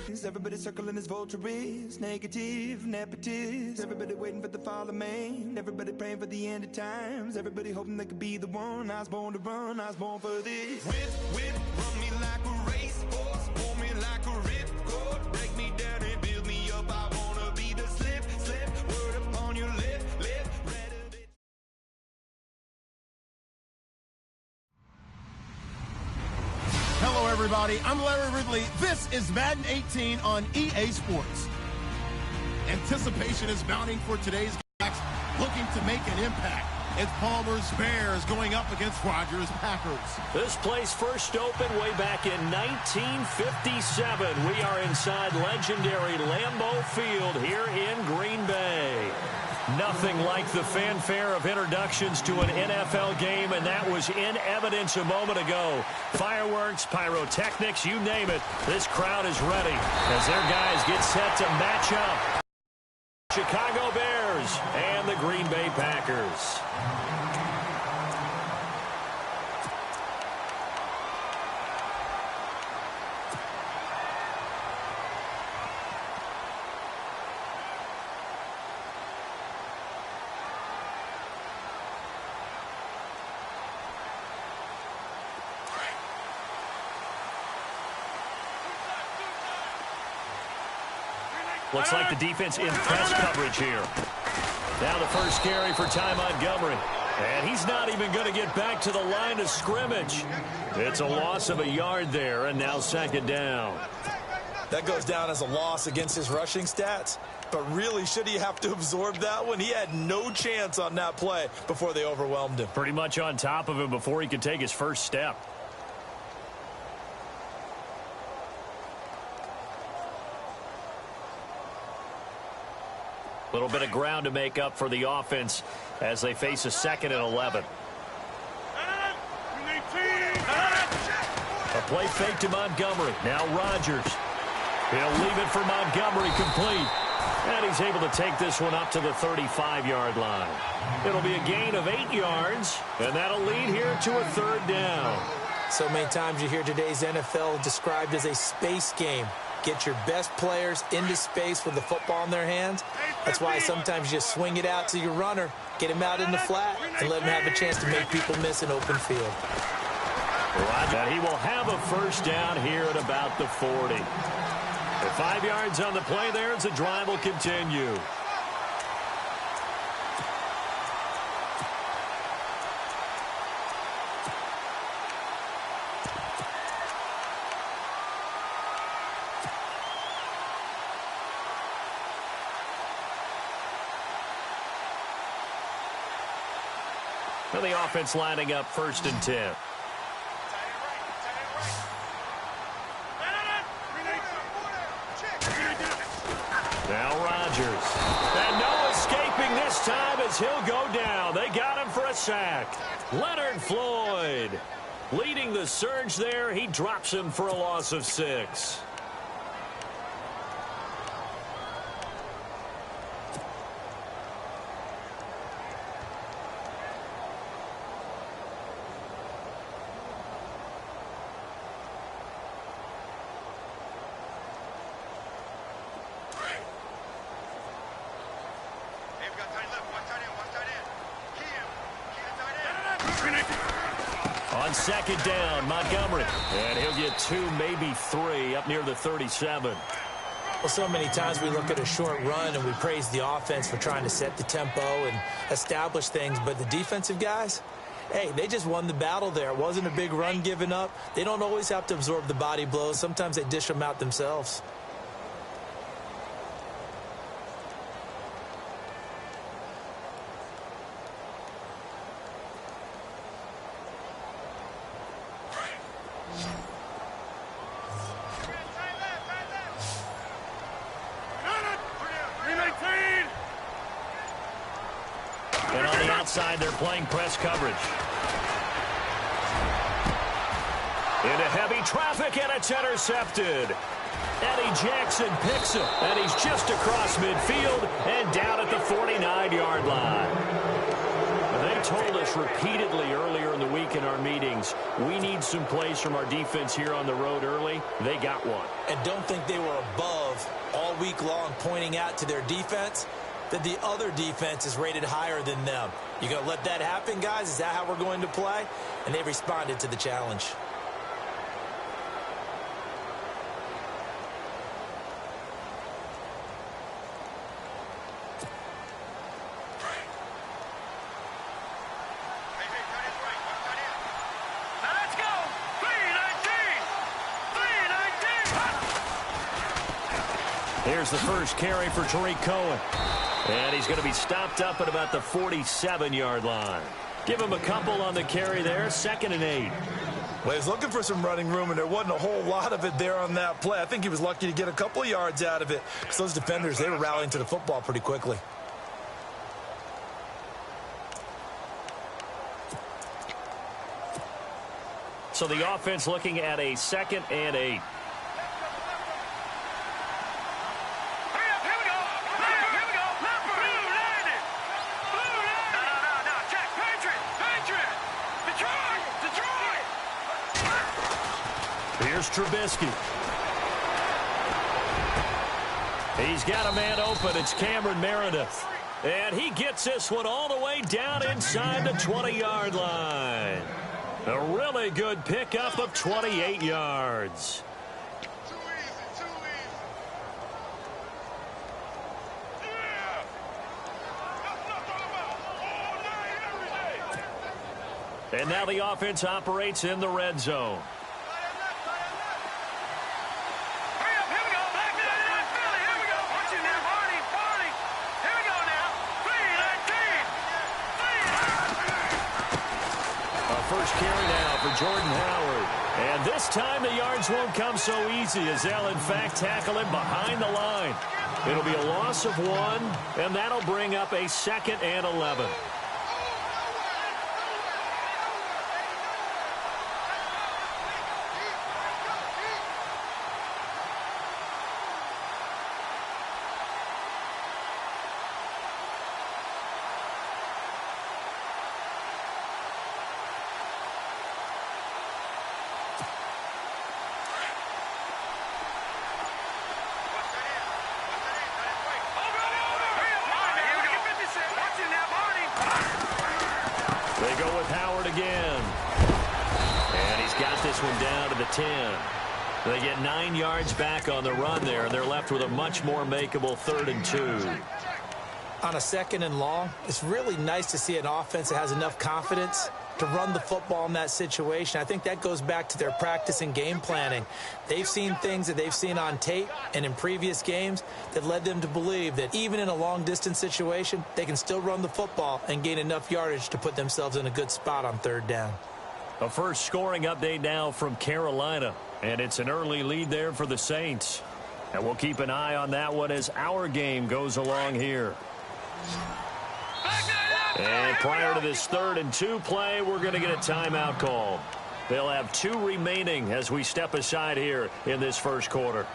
Everybody circling as vultures, negative, nepotist. Everybody waiting for the fall of man. Everybody praying for the end of times. Everybody hoping they could be the one. I was born to run, I was born for this. Whip, run me like a racehorse, pull me like a ripcord, break me down and build me up. I wanna be the slip, word upon your lip. Hello, everybody. I'm Larry Ridley. This is Madden 18 on EA Sports. Anticipation is mounting for today's games, looking to make an impact. It's Palmer's Bears going up against Rodgers' Packers. This place first opened way back in 1957. We are inside legendary Lambeau Field here in Green Bay. Nothing like the fanfare of introductions to an NFL game, and that was in evidence a moment ago. Fireworks, pyrotechnics, you name it. This crowd is ready as their guys get set to match up. Chicago Bears and the Green Bay Packers. Looks like the defense in press coverage here. Now the first carry for Ty Montgomery. And he's not even going to get back to the line of scrimmage. It's a loss of a yard there, and now second down. That goes down as a loss against his rushing stats. But really, should he have to absorb that one? He had no chance on that play before they overwhelmed him. Pretty much on top of him before he could take his first step. A little bit of ground to make up for the offense as they face a 2nd and 11. A play fake to Montgomery. Now Rodgers. He'll leave it for Montgomery complete. And he's able to take this one up to the 35-yard line. It'll be a gain of 8 yards, and that'll lead here to a 3rd down. So many times you hear today's NFL described as a space game. Get your best players into space with the football in their hands. That's why sometimes you just swing it out to your runner, get him out in the flat, and let him have a chance to make people miss an open field. Roger. He will have a first down here at about the 40. 5 yards on the play there as the drive will continue. The offense lining up 1st and 10. Now Rodgers. And no escaping this time as he'll go down. They got him for a sack. Leonard Floyd leading the surge there. He drops him for a loss of 6. On 2nd down, Montgomery. And he'll get 2, maybe 3 up near the 37. Well, so many times we look at a short run and we praise the offense for trying to set the tempo and establish things. But the defensive guys, hey, they just won the battle there. It wasn't a big run given up. They don't always have to absorb the body blows. Sometimes they dish them out themselves. And on the outside, they're playing press coverage. Into heavy traffic, and it's intercepted. Eddie Jackson picks him, and he's just across midfield and down at the 49-yard line. They told us repeatedly earlier in the week in our meetings, we need some plays from our defense here on the road early. They got one. And don't think they were above all week long pointing out to their defense that the other defense is rated higher than them. You going to let that happen, guys? Is that how we're going to play? And they responded to the challenge. Here's the first carry for Tariq Cohen. And he's going to be stopped up at about the 47-yard line. Give him a couple on the carry there, 2nd and 8. Well, he was looking for some running room, and there wasn't a whole lot of it there on that play. I think he was lucky to get a couple of yards out of it because those defenders, they were rallying to the football pretty quickly. So the offense looking at a 2nd and 8. Here's Trubisky. He's got a man open. It's Cameron Meredith. And he gets this one all the way down inside the 20-yard line. A really good pickup of 28 yards. And now the offense operates in the red zone. First carry now for Jordan Howard. And this time the yards won't come so easy as they'll in fact tackle him behind the line. It'll be a loss of 1, and that'll bring up a 2nd and 11. They go with Howard again. And he's got this one down to the 10. They get 9 yards back on the run there. They're left with a much more makeable 3rd and 2. On a 2nd and long, it's really nice to see an offense that has enough confidence to run the football in that situation. I think that goes back to their practice and game planning. They've seen things that they've seen on tape and in previous games that led them to believe that even in a long-distance situation, they can still run the football and gain enough yardage to put themselves in a good spot on 3rd down. A first scoring update now from Carolina, and it's an early lead there for the Saints. And we'll keep an eye on that one as our game goes along here. And prior to this 3rd and 2 play, we're going to get a timeout call. They'll have 2 remaining as we step aside here in this first quarter.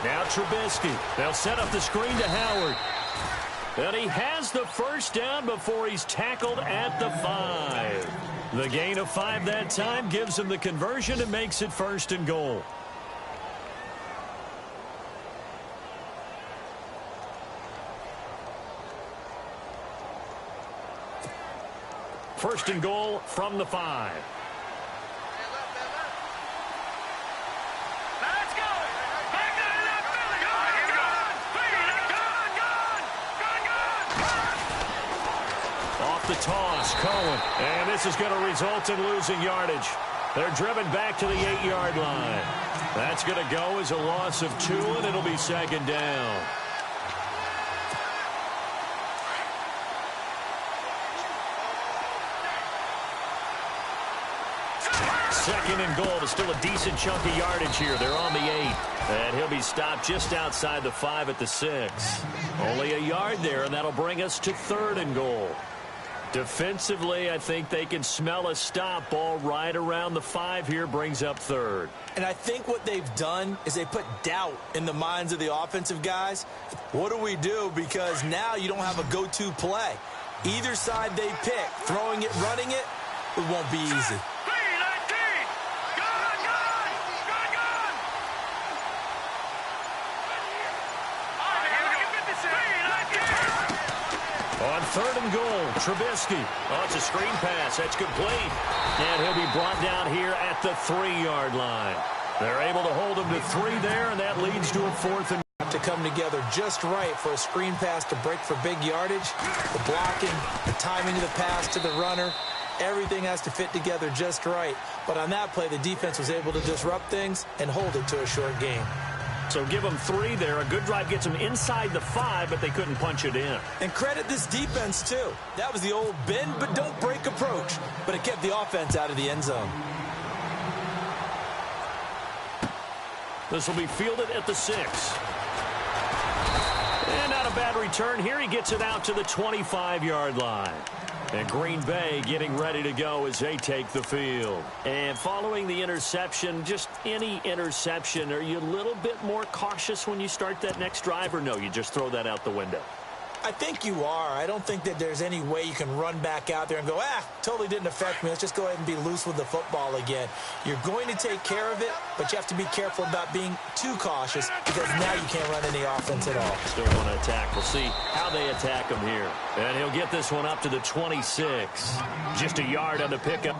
Now Trubisky. They'll set up the screen to Howard. And he has the first down before he's tackled at the 5. The gain of 5 that time gives him the conversion and makes it 1st and goal. First and goal from the 5. The toss, Cohen, and this is going to result in losing yardage. They're driven back to the 8-yard line. That's going to go as a loss of 2, and it'll be second down. Second and goal. It's still a decent chunk of yardage here. They're on the 8. And he'll be stopped just outside the 5 at the 6. Only a yard there, and that'll bring us to 3rd and goal. Defensively, I think they can smell a stop. Ball right around the 5 here brings up 3rd. And I think what they've done is they put doubt in the minds of the offensive guys. What do we do? Because now you don't have a go-to play. Either side they pick, throwing it, running it, it won't be easy. On 3rd and goal, Trubisky. Oh, it's a screen pass. That's complete. And he'll be brought down here at the 3-yard line. They're able to hold him to 3 there, and that leads to a 4th and to come together just right for a screen pass to break for big yardage. The blocking, the timing of the pass to the runner, everything has to fit together just right. But on that play, the defense was able to disrupt things and hold it to a short game. So give them 3 there. A good drive gets them inside the 5, but they couldn't punch it in. And credit this defense, too. That was the old bend but don't break approach, but it kept the offense out of the end zone. This will be fielded at the 6. And not a bad return here. He gets it out to the 25-yard line. And Green Bay getting ready to go as they take the field. And following the interception, just any interception, are you a little bit more cautious when you start that next drive, or no, you just throw that out the window? I think you are. I don't think that there's any way you can run back out there and go, totally didn't affect me. Let's just go ahead and be loose with the football again. You're going to take care of it, but you have to be careful about being too cautious because now you can't run any offense at all. Still want to attack. We'll see how they attack him here. And he'll get this one up to the 26. Just a yard on the pickup.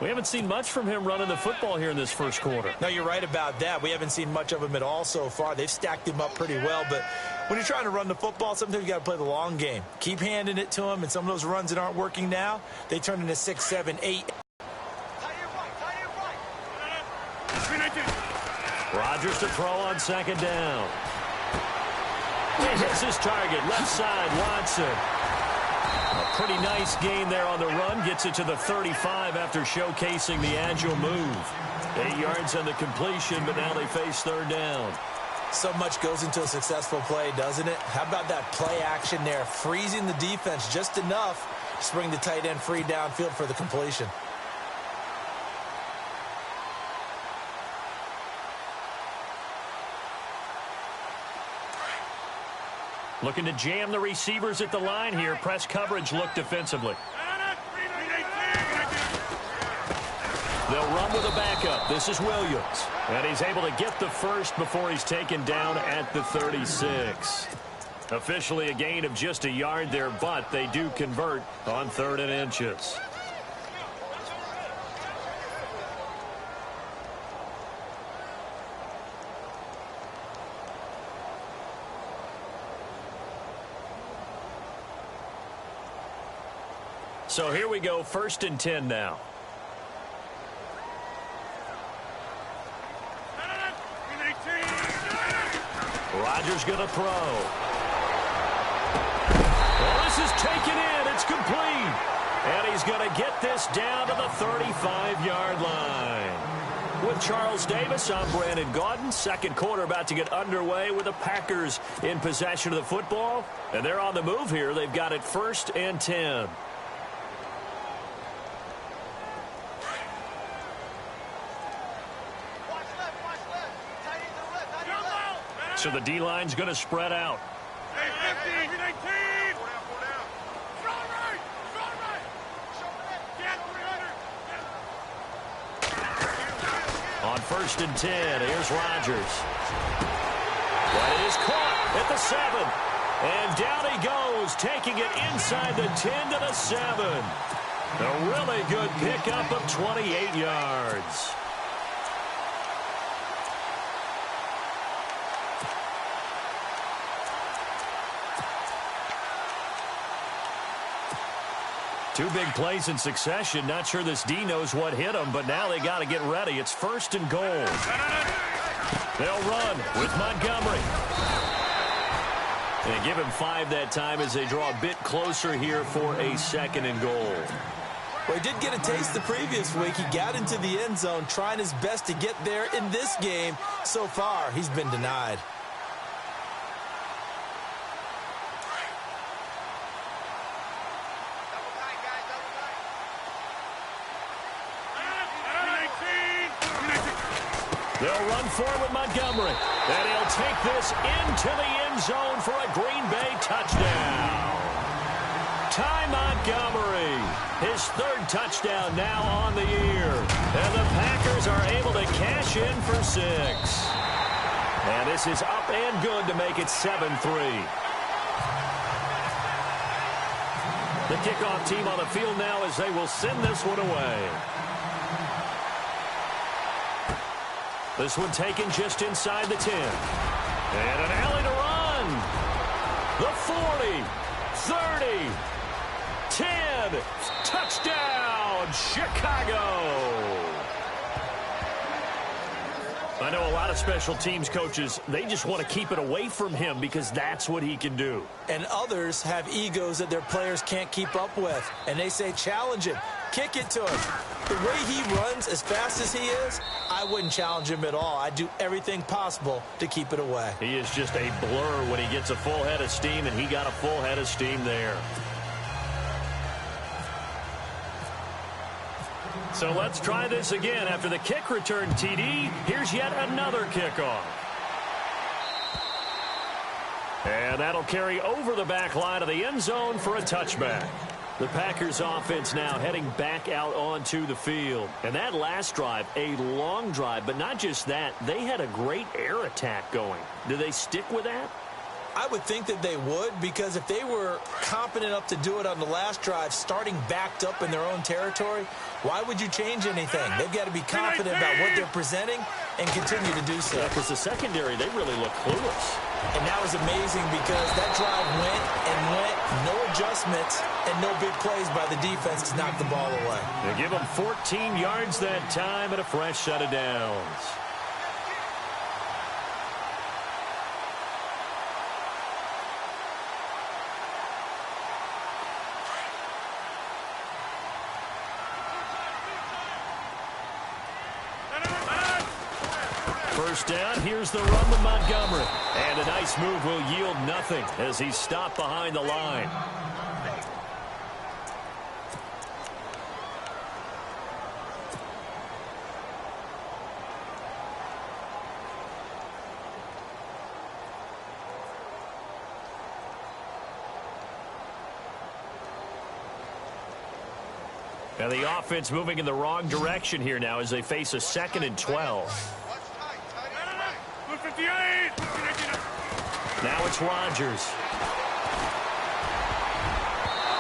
We haven't seen much from him running the football here in this first quarter. No, you're right about that. We haven't seen much of him at all so far. They've stacked him up pretty well, but when you're trying to run the football, sometimes you got to play the long game. Keep handing it to him, and some of those runs that aren't working now, they turn into 6, 7, 8. Rodgers to throw on second down. He hits his target, left side, Watson. A pretty nice gain there on the run. Gets it to the 35 after showcasing the agile move. 8 yards on the completion, but now they face 3rd down. So much goes into a successful play, doesn't it? How about that play action there? Freezing the defense just enough to bring the tight end free downfield for the completion. Looking to jam the receivers at the line here. Press coverage look defensively. They'll run with a backup. This is Williams. And he's able to get the first before he's taken down at the 36. Officially a gain of just a yard there, but they do convert on 3rd and inches. So here we go, 1st and 10 now. Rodgers going to throw. Well, this is taken in. It's complete. And he's going to get this down to the 35-yard line. With Charles Davis, I'm Brandon Gaudin. Second quarter about to get underway with the Packers in possession of the football. And they're on the move here. They've got it 1st and 10. So the D-line's going to spread out. On 1st and 10, here's Rodgers. That is caught at the 7. And down he goes, taking it inside the 10 to the 7. A really good pickup of 28 yards. Two big plays in succession. Not sure this D knows what hit him, but now they got to get ready. It's 1st and goal. They'll run with Montgomery. And give him 5 that time as they draw a bit closer here for a 2nd and goal. Well, he did get a taste the previous week. He got into the end zone trying his best to get there in this game. So far, he's been denied. They'll run forward with Montgomery. And he'll take this into the end zone for a Green Bay touchdown. Ty Montgomery, his 3rd touchdown now on the year. And the Packers are able to cash in for 6. And this is up and good to make it 7-3. The kickoff team on the field now as they will send this one away. This one taken just inside the 10. And an alley to run. The 40, 30, 10. Touchdown, Chicago. I know a lot of special teams coaches, they just want to keep it away from him because that's what he can do. And others have egos that their players can't keep up with. And they say, challenge him. Kick it to him. The way he runs as fast as he is, I wouldn't challenge him at all. I'd do everything possible to keep it away. He is just a blur when he gets a full head of steam, and he got a full head of steam there. So let's try this again. After the kick return, TD, here's yet another kickoff. And that'll carry over the back line of the end zone for a touchback. The Packers offense now heading back out onto the field. And that last drive, a long drive, but not just that, they had a great air attack going. Do they stick with that? I would think that they would, because if they were competent enough to do it on the last drive, starting backed up in their own territory, why would you change anything? They've got to be confident about what they're presenting and continue to do so. Yeah, because the secondary, they really look clueless. And that was amazing because that drive went and went, no adjustments, and no big plays by the defense to knock the ball away. They give them 14 yards that time and a fresh set of downs. First down, here's the run with Montgomery. And a nice move will yield nothing as he's stopped behind the line. And the offense moving in the wrong direction here now as they face a 2nd and 12. Now it's Rodgers.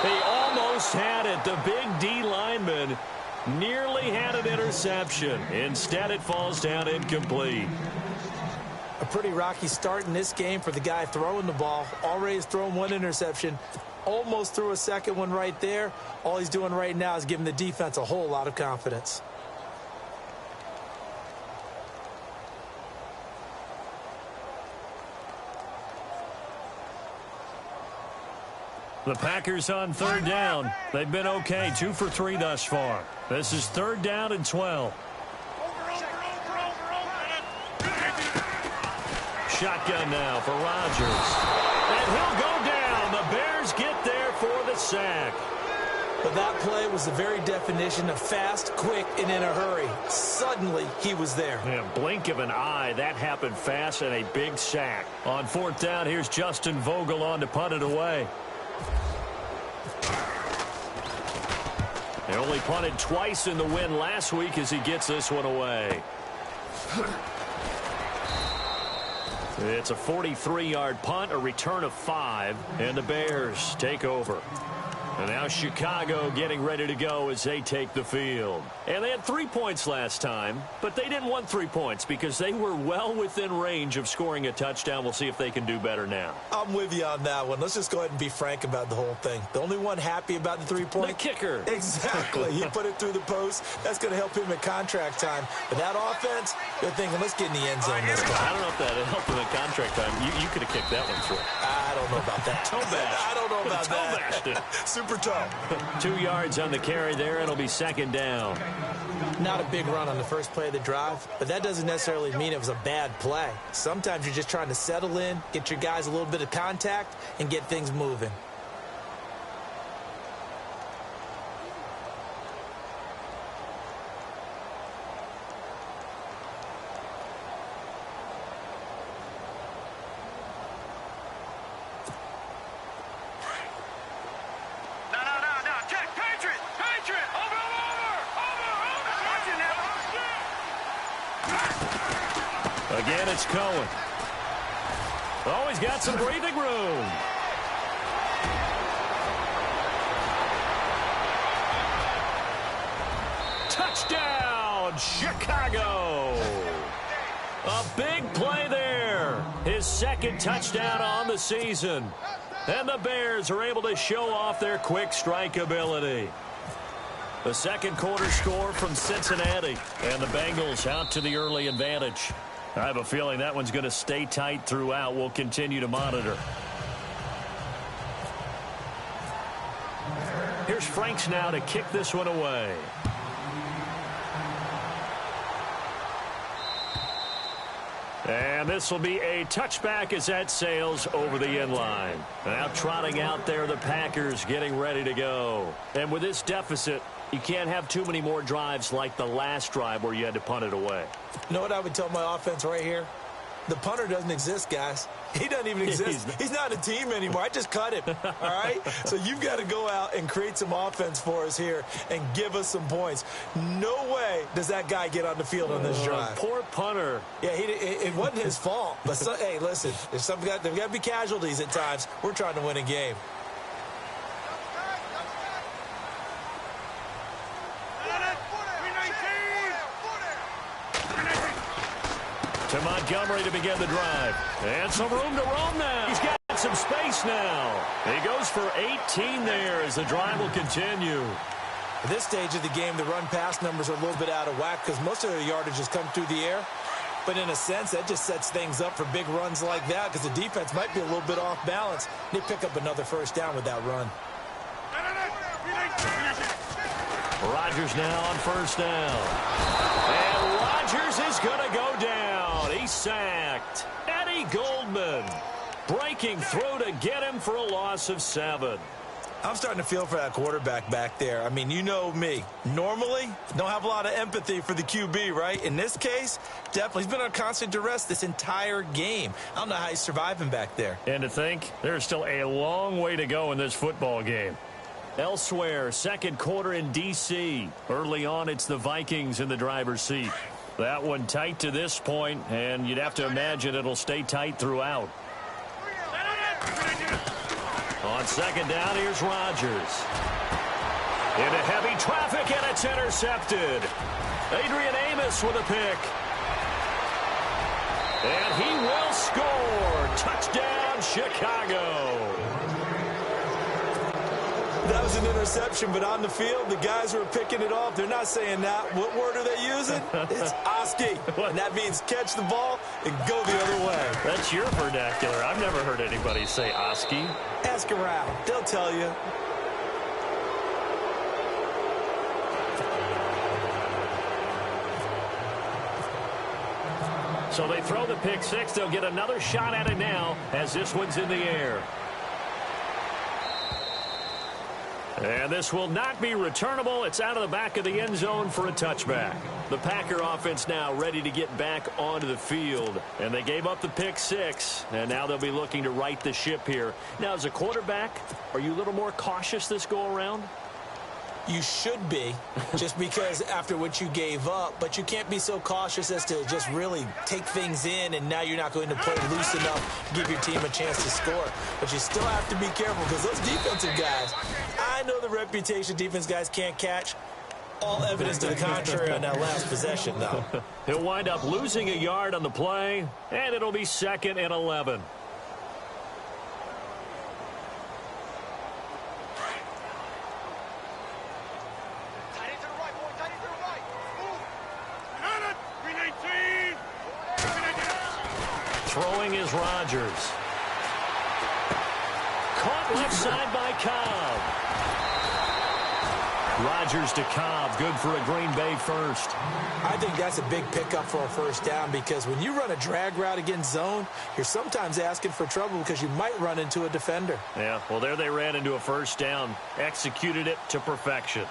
They almost had it. The big D lineman nearly had an interception. Instead, it falls down incomplete. A pretty rocky start in this game for the guy throwing the ball. Already has thrown 1 interception. Almost threw a 2nd one right there. All he's doing right now is giving the defense a whole lot of confidence. The Packers on 3rd down. They've been okay, 2 for 3 thus far. This is 3rd down and 12. Shotgun now for Rodgers. And he'll go down. The Bears get there for the sack. But that play was the very definition of fast, quick, and in a hurry. Suddenly, he was there. Yeah, blink of an eye. That happened fast and a big sack. On 4th down, here's Justin Vogel on to punt it away. They only punted twice in the win last week as he gets this one away. It's a 43-yard punt, a return of 5, and the Bears take over. And now Chicago getting ready to go as they take the field. And they had 3 points last time, but they didn't want 3 points because they were well within range of scoring a touchdown. We'll see if they can do better now. I'm with you on that one. Let's just go ahead and be frank about the whole thing. The only one happy about the 3-point? The kicker. Exactly. He put it through the post. That's going to help him at contract time. But that offense, they're thinking, let's get in the end zone this time. I don't know if that helped him at contract time. You could have kicked that one through. I don't know about that. Toe bash. I don't know about Toe bashed it. Super toe. 2 yards on the carry there. It'll be second down. Not a big run on the first play of the drive, but that doesn't necessarily mean it was a bad play. Sometimes you're just trying to settle in, get your guys a little bit of contact, and get things moving. Again, it's Cohen. Oh, he's got some breathing room. Touchdown, Chicago. A big play there. His second touchdown on the season. And the Bears are able to show off their quick strike ability. The second quarter score from Cincinnati. And the Bengals out to the early advantage. I have a feeling that one's going to stay tight throughout. We'll continue to monitor. Here's Franks now to kick this one away. And this will be a touchback as that sails over the end line. Now trotting out there, the Packers getting ready to go. And with this deficit, you can't have too many more drives like the last drive where you had to punt it away. You know what I would tell my offense right here? The punter doesn't exist, guys. He doesn't even exist. He's not a team anymore. I just cut him, all right? So you've got to go out and create some offense for us here and give us some points. No way does that guy get on the field on this drive. Poor punter. Yeah, it wasn't his fault. But, hey, listen, there's got to be casualties at times. We're trying to win a game. To Montgomery to begin the drive. And some room to roam now. He's got some space now. He goes for 18 there as the drive will continue. At this stage of the game, the run-pass numbers are a little bit out of whack because most of the yardage has come through the air. But in a sense, that just sets things up for big runs like that because the defense might be a little bit off balance. They pick up another first down with that run. Rodgers now on first down. And Rodgers is going to go down. He's sacked. Eddie Goldman breaking through to get him for a loss of 7. I'm starting to feel for that quarterback back there. I mean, you know me. Normally, don't have a lot of empathy for the QB, right? In this case, definitely. He's been on constant duress this entire game. I don't know how he's surviving back there. And to think, there's still a long way to go in this football game. Elsewhere, second quarter in D.C. Early on, it's the Vikings in the driver's seat. That one tight to this point, and you'd have to imagine it'll stay tight throughout. On second down, here's Rodgers. Into heavy traffic, and it's intercepted. Adrian Amos with a pick. And he will score. Touchdown, Chicago. That was an interception, but on the field, the guys who are picking it off, they're not saying that. What word are they using? It's Oski. And that means catch the ball and go the other way. That's your vernacular. I've never heard anybody say Oski. Ask around. They'll tell you. So they throw the pick six. They'll get another shot at it now as this one's in the air. And this will not be returnable. It's out of the back of the end zone for a touchback. The Packer offense now ready to get back onto the field. And they gave up the pick six. And now they'll be looking to right the ship here. Now, as a quarterback, are you a little more cautious this go around? You should be, just because after what you gave up, but you can't be so cautious as to just really take things in, and now you're not going to play loose enough to give your team a chance to score. But you still have to be careful, because those defensive guys, I know the reputation defense guys can't catch. All evidence to the contrary on that last possession, though. He'll wind up losing a yard on the play, and it'll be 2nd and 11. Throwing is Rodgers. Caught left side by Cobb. Rodgers to Cobb. Good for a Green Bay first. I think that's a big pickup for a first down, because when you run a drag route against zone, you're sometimes asking for trouble because you might run into a defender. Yeah, well, there they ran into a first down. Executed it to perfection.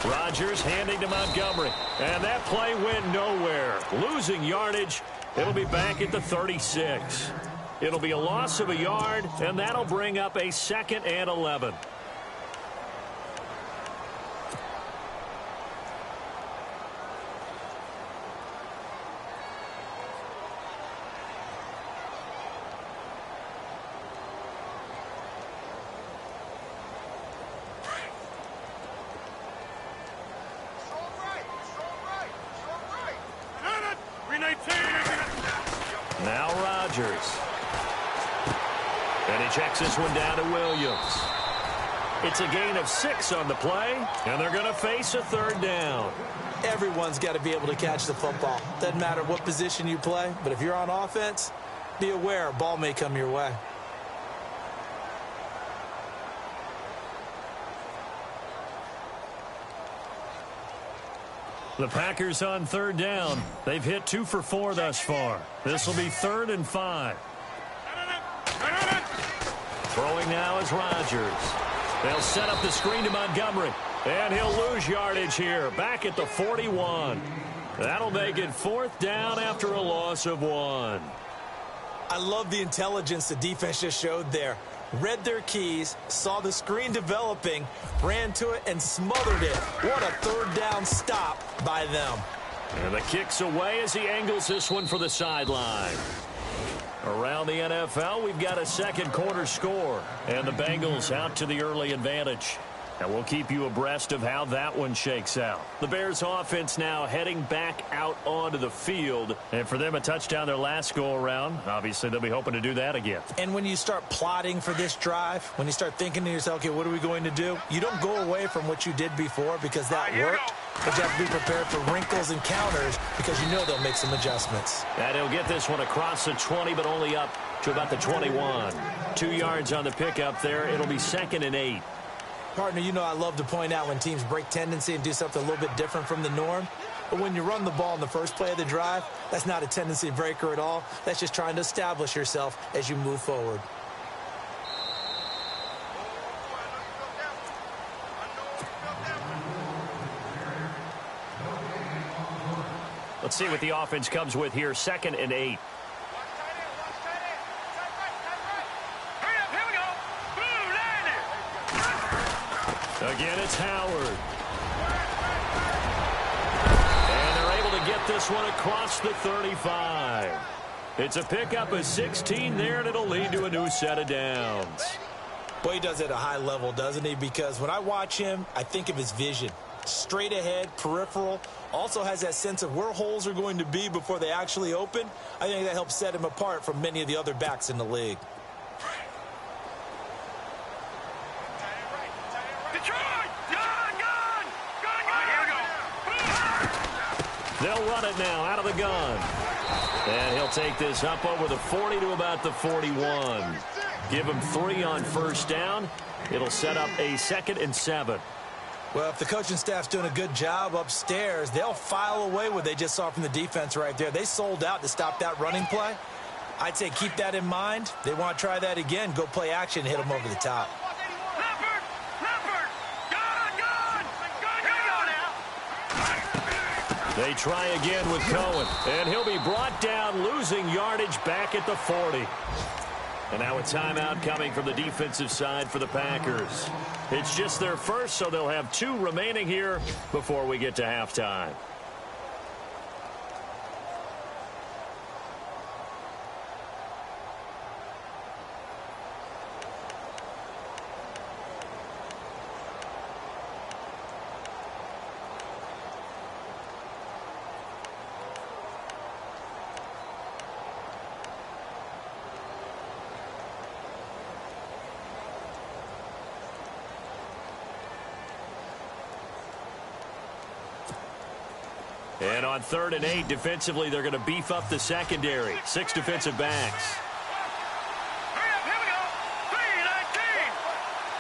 Rodgers handing to Montgomery. And that play went nowhere. Losing yardage. It'll be back at the 36. It'll be a loss of a yard, and that'll bring up a 2nd and 11. Now Rodgers. And he checks this one down to Williams. It's a gain of 6 on the play, and they're going to face a 3rd down. Everyone's got to be able to catch the football. Doesn't matter what position you play, but if you're on offense, be aware a ball may come your way. The Packers on 3rd down. They've hit 2 for 4 thus far. This will be 3rd and 5. Throwing now is Rodgers. They'll set up the screen to Montgomery. And he'll lose yardage here. Back at the 41. That'll make it 4th down after a loss of 1. I love the intelligence the defense just showed there. Read their keys, saw the screen developing, ran to it, and smothered it. What a 3rd down stop by them. And the kick's away as he angles this one for the sideline. Around the NFL, we've got a 2nd quarter score, and the Bengals out to the early advantage. And we'll keep you abreast of how that one shakes out. The Bears offense now heading back out onto the field. And for them, a touchdown their last go-around. Obviously, they'll be hoping to do that again. And when you start plotting for this drive, when you start thinking to yourself, okay, what are we going to do? You don't go away from what you did before because that worked. But you have to be prepared for wrinkles and counters because you know they'll make some adjustments. And he'll get this one across the 20, but only up to about the 21. 2 yards on the pickup there. It'll be 2nd and 8. Partner, you know I love to point out when teams break tendency and do something a little bit different from the norm. But when you run the ball in the first play of the drive, that's not a tendency breaker at all. That's just trying to establish yourself as you move forward. Let's see what the offense comes with here. 2nd and 8. Again, it's Howard. And they're able to get this one across the 35. It's a pickup of 16 there, and it'll lead to a new set of downs. Boy, he does it at a high level, doesn't he? Because when I watch him, I think of his vision. Straight ahead, peripheral. Also has that sense of where holes are going to be before they actually open. I think that helps set him apart from many of the other backs in the league. They'll run it now out of the gun. And he'll take this up over the 40 to about the 41. Give him 3 on first down. It'll set up a 2nd and 7. Well, if the coaching staff's doing a good job upstairs, they'll file away what they just saw from the defense right there. They sold out to stop that running play. I'd say keep that in mind. They want to try that again. Go play action and hit them over the top. They try again with Cohen, and he'll be brought down, losing yardage back at the 40. And now a timeout coming from the defensive side for the Packers. It's just their first, so they'll have 2 remaining here before we get to halftime. And on 3rd and 8, defensively, they're going to beef up the secondary. 6 defensive backs. Hurry up, here we go. 3-19.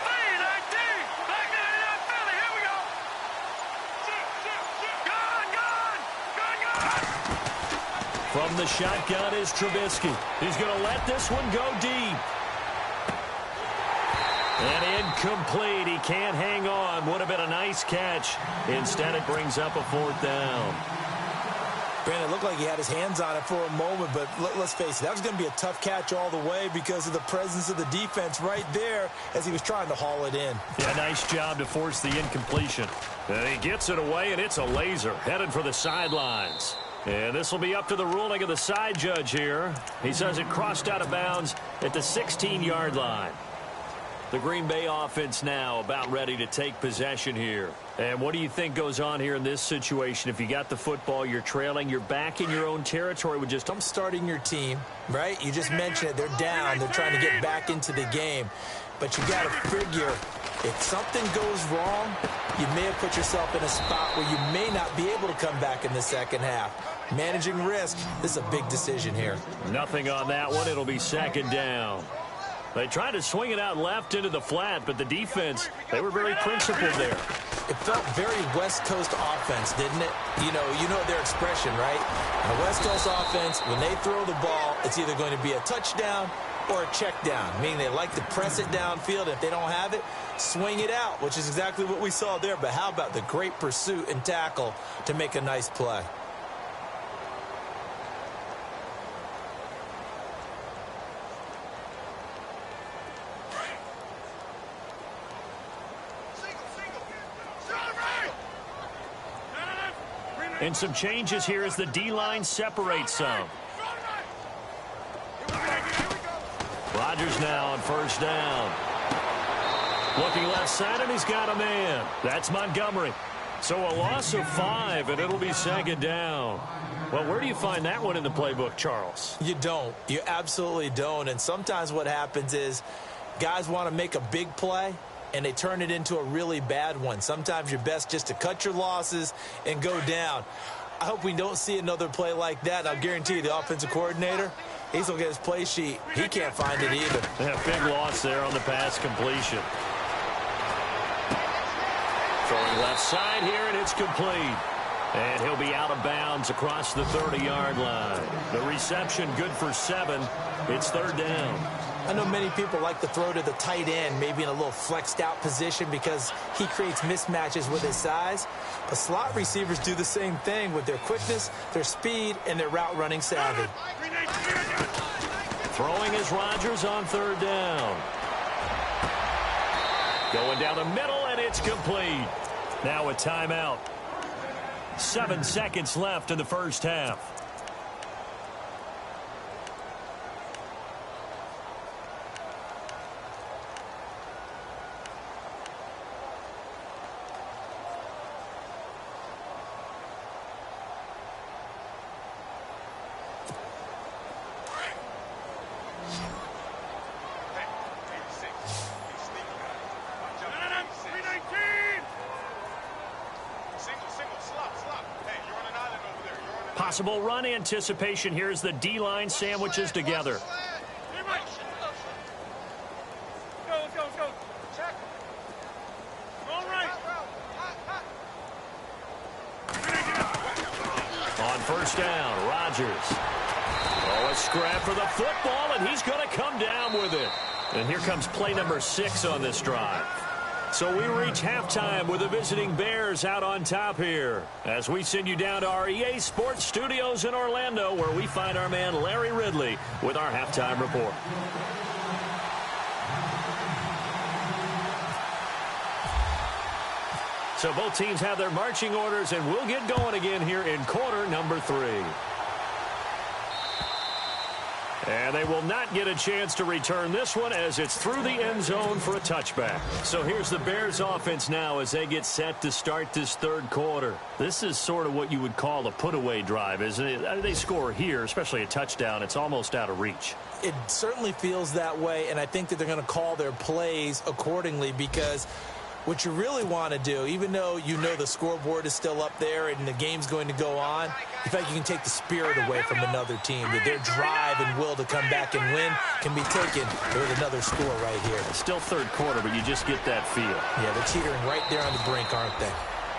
3-19. Back in Philly, here we go. Gun. From the shotgun is Trubisky. He's going to let this one go deep. And incomplete. He can't hang on. Would have been a nice catch. Instead, it brings up a 4th down. Brandon, it looked like he had his hands on it for a moment, but let's face it, that was going to be a tough catch all the way because of the presence of the defense right there as he was trying to haul it in. Yeah, nice job to force the incompletion. And he gets it away, and it's a laser headed for the sidelines. And this will be up to the ruling of the side judge here. He says it crossed out of bounds at the 16-yard line. The Green Bay offense now about ready to take possession here. And what do you think goes on here in this situation? If you got the football, you're trailing, you're back in your own territory with just... I'm starting your team, right? You just mentioned it. They're down. They're trying to get back into the game. But you got to figure, if something goes wrong, you may have put yourself in a spot where you may not be able to come back in the second half. Managing risk, this is a big decision here. Nothing on that one. It'll be 2nd down. They tried to swing it out left into the flat, but the defense, they were very principled there. It felt very West Coast offense, didn't it? You know their expression, right? On a West Coast offense, when they throw the ball, it's either going to be a touchdown or a check down, meaning they like to press it downfield. If they don't have it, swing it out, which is exactly what we saw there. But how about the great pursuit and tackle to make a nice play? And some changes here as the D-line separates some. Rodgers now on 1st down. Looking left side, and he's got a man. That's Montgomery. So a loss of 5, and it'll be 2nd down. Well, where do you find that one in the playbook, Charles? You don't. You absolutely don't. And sometimes what happens is guys want to make a big play, and they turn it into a really bad one. Sometimes you're best just to cut your losses and go down. I hope we don't see another play like that. I'll guarantee you the offensive coordinator, he's going to get his play sheet. He can't find it either. Yeah, big loss there on the pass completion. Throwing left side here, and it's complete. And he'll be out of bounds across the 30-yard line. The reception good for 7. It's 3rd down. I know many people like to throw to the tight end, maybe in a little flexed out position because he creates mismatches with his size. But slot receivers do the same thing with their quickness, their speed, and their route running savvy. Throwing is Rodgers on 3rd down. Going down the middle, and it's complete. Now a timeout. 7 seconds left in the first half. Possible run anticipation. Here's the D-line sandwiches together. Go. Check. All right. On 1st down, Rodgers. Oh, a scrap for the football, and he's going to come down with it. And here comes play number 6 on this drive. So we reach halftime with the visiting Bears out on top here as we send you down to our EA Sports Studios in Orlando, where we find our man Larry Ridley with our halftime report. So both teams have their marching orders, and we'll get going again here in quarter number 3. And they will not get a chance to return this one as it's through the end zone for a touchback. So here's the Bears offense now as they get set to start this third quarter. This is sort of what you would call a put-away drive, isn't it? They score here, especially a touchdown. It's almost out of reach. It certainly feels that way, and I think that they're going to call their plays accordingly, because what you really want to do, even though you know the scoreboard is still up there and the game's going to go on, in fact, you can take the spirit away from another team, that their drive and will to come back and win can be taken with another score right here. It's still third quarter, but you just get that feel. Yeah, they're teetering right there on the brink, aren't they?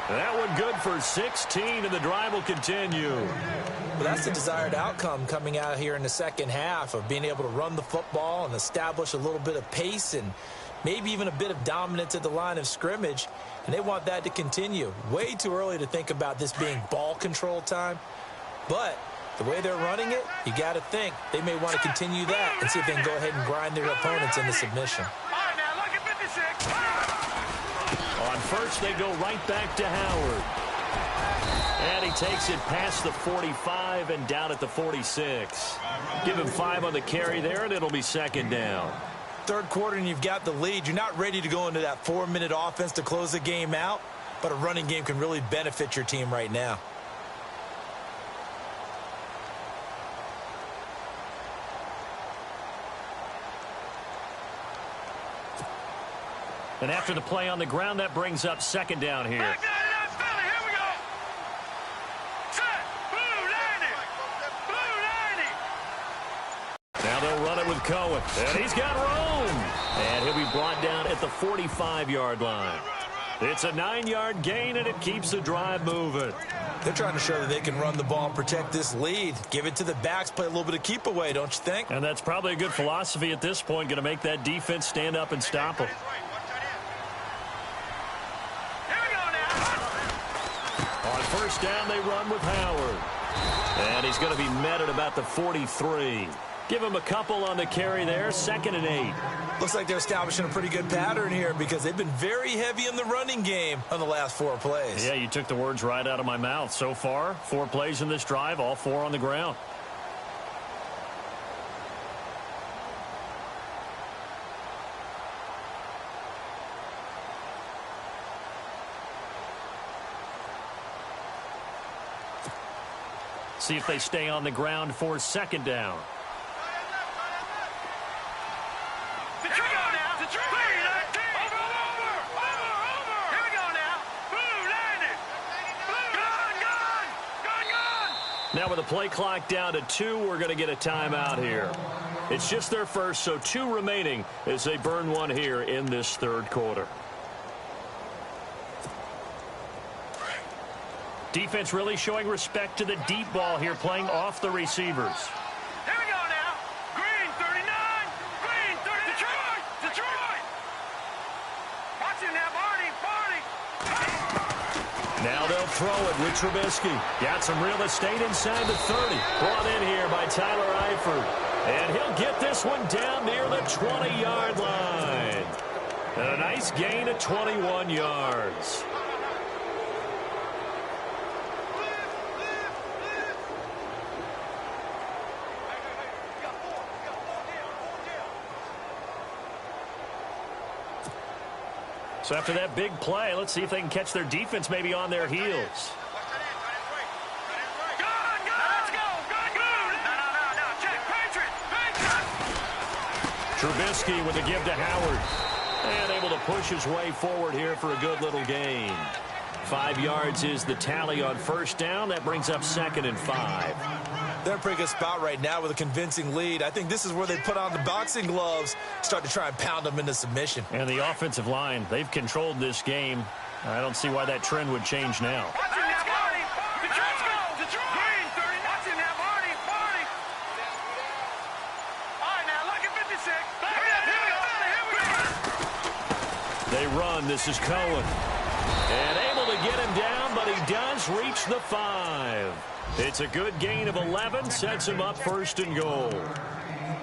That one good for 16, and the drive will continue. Well, that's the desired outcome coming out here in the second half, of being able to run the football and establish a little bit of pace and maybe even a bit of dominance at the line of scrimmage, and they want that to continue. Way too early to think about this being ball control time, but the way they're running it, you got to think they may want to continue that and see if they can go ahead and grind their opponents into submission. All right, now, look at 56. On first, they go right back to Howard. And he takes it past the 45 and down at the 46. Give him 5 on the carry there, and it'll be second down. Third quarter and you've got the lead. You're not ready to go into that 4-minute offense to close the game out, but a running game can really benefit your team right now. And after the play on the ground, that brings up second down here. Back down in Philly. Here we go. Set. Blue 90. Blue 90. Now they'll run it with Cohen. And he's got room. And he'll be brought down at the 45-yard line. It's a 9-yard gain, and it keeps the drive moving. They're trying to show that they can run the ball and protect this lead. Give it to the backs, play a little bit of keep away, don't you think? And that's probably a good philosophy at this point, going to make that defense stand up and stop them. Here we go now. On first down, they run with Howard. And he's going to be met at about the 43. Give him a couple on the carry there, 2nd and 8. Looks like they're establishing a pretty good pattern here, because they've been very heavy in the running game on the last 4 plays. Yeah, you took the words right out of my mouth. So far, 4 plays in this drive, all 4 on the ground. See if they stay on the ground for second down. Now with the play clock down to 2, we're going to get a timeout here. It's just their first, so 2 remaining as they burn one here in this third quarter. Defense really showing respect to the deep ball here, playing off the receivers. Here we go now. Green 39. Green 30. Detroit. Watch him now, Barney. Now they'll throw it with Trubisky. Got some real estate inside the 30. Brought in here by Tyler Eifert. And he'll get this one down near the 20-yard line. And a nice gain of 21 yards. So after that big play, let's see if they can catch their defense maybe on their heels. Trubisky with a give to Howard. And able to push his way forward here for a good little gain. 5 yards is the tally on first down. That brings up 2nd and 5. They're in a pretty good spot right now with a convincing lead. I think this is where they put on the boxing gloves, start to try and pound them into submission. And the offensive line, they've controlled this game. I don't see why that trend would change now. Watch him now, Barney. Detroit. Green 30. Watch him now, Barney. All right, now look at 56. Here we go. They run. This is Cohen. And able to get him down, but he does reach the 5. It's a good gain of 11, sets him up 1st and goal.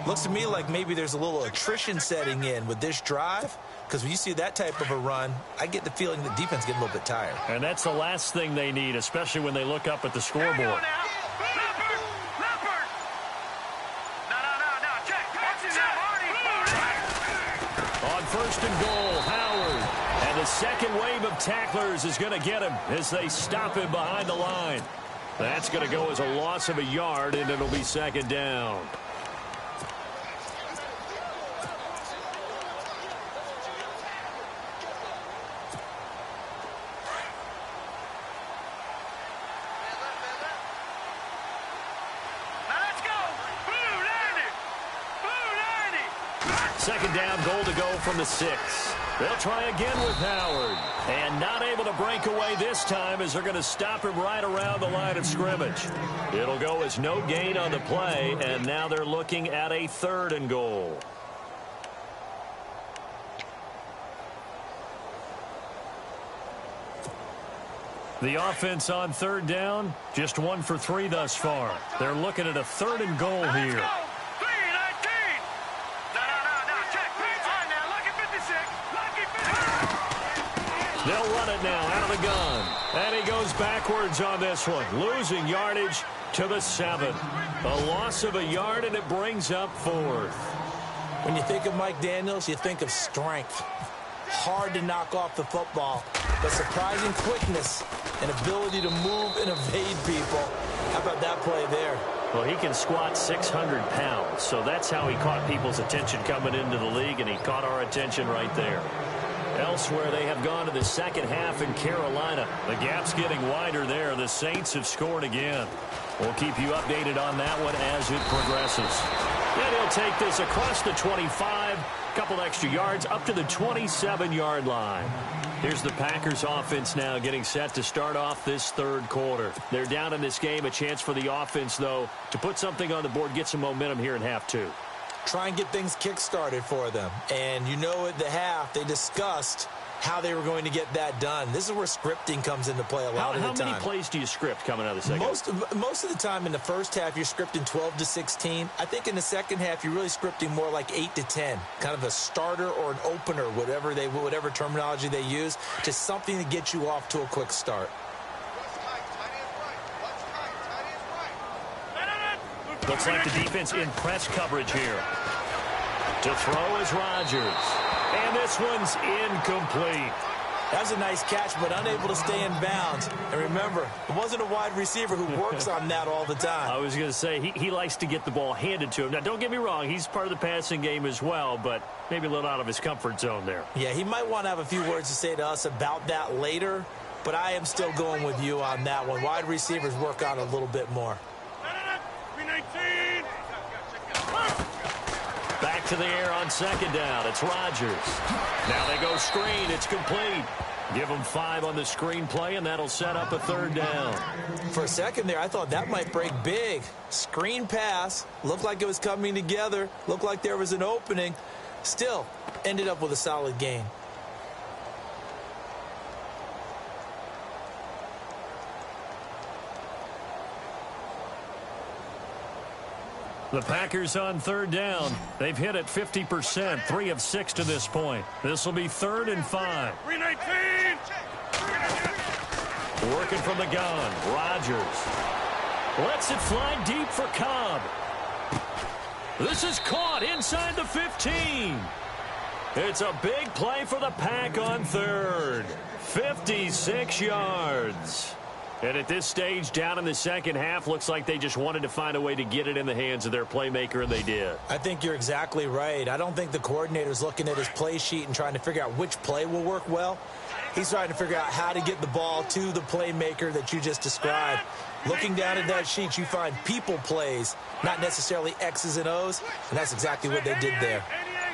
Looks to me like maybe there's a little attrition setting in with this drive, because when you see that type of a run, I get the feeling the defense getting a little bit tired. And that's the last thing they need, especially when they look up at the scoreboard. On 1st and goal, Howard. And the second wave of tacklers is going to get him as they stop him behind the line. That's going to go as a loss of a yard, and it'll be 2nd down. Second down, goal to go from the 6. They'll try again with Howard. And not able to break away this time as they're going to stop him right around the line of scrimmage. It'll go as no gain on the play, and now they're looking at a 3rd and goal. The offense on 3rd down, just 1 for 3 thus far. They're looking at a 3rd and goal here. They'll run it now out of the gun. And he goes backwards on this one, losing yardage to the 7. A loss of a yard, and it brings up 4th. When you think of Mike Daniels, you think of strength. Hard to knock off the football, but surprising quickness and ability to move and evade people. How about that play there? Well, he can squat 600 pounds, so that's how he caught people's attention coming into the league, and he caught our attention right there. Elsewhere, they have gone to the second half in Carolina. The gap's getting wider there. The Saints have scored again. We'll keep you updated on that one as it progresses. And he'll take this across the 25, a couple extra yards, up to the 27-yard line. Here's the Packers offense now getting set to start off this 3rd quarter. They're down in this game. A chance for the offense, though, to put something on the board, get some momentum here in half 2. Try and get things kick-started for them. And you know at the half, they discussed how they were going to get that done. This is where scripting comes into play a lot of the time. How many plays do you script coming out of the second? Most of the time in the first half, you're scripting 12 to 16. I think in the second half, you're really scripting more like 8 to 10. Kind of a starter or an opener, whatever terminology they use, just something to get you off to a quick start. Looks like the defense in press coverage here. To throw is Rodgers. And this one's incomplete. That was a nice catch, but unable to stay in bounds. And remember, it wasn't a wide receiver who works on that all the time. I was going to say, he likes to get the ball handed to him. Now, don't get me wrong, he's part of the passing game as well, but maybe a little out of his comfort zone there. Yeah, he might want to have a few words to say to us about that later, but I am still going with you on that one. Wide receivers work on it a little bit more. Back to the air on second down. It's Rodgers. Now they go screen. It's complete. Give them 5 on the screen play, and that'll set up a 3rd down. For a second there, I thought that might break big. Screen pass. Looked like it was coming together. Looked like there was an opening. Still, ended up with a solid gain. The Packers on 3rd down. They've hit it 50%, 3 of 6 to this point. This will be 3rd and 5. 319. Working from the gun, Rodgers. Lets it fly deep for Cobb. This is caught inside the 15. It's a big play for the Pack on 3rd. 56 yards. And at this stage, down in the second half, looks like they just wanted to find a way to get it in the hands of their playmaker, and they did. I think you're exactly right. I don't think the coordinator's looking at his play sheet and trying to figure out which play will work well. He's trying to figure out how to get the ball to the playmaker that you just described. Looking down at that sheet, you find people plays, not necessarily X's and O's, and that's exactly what they did there.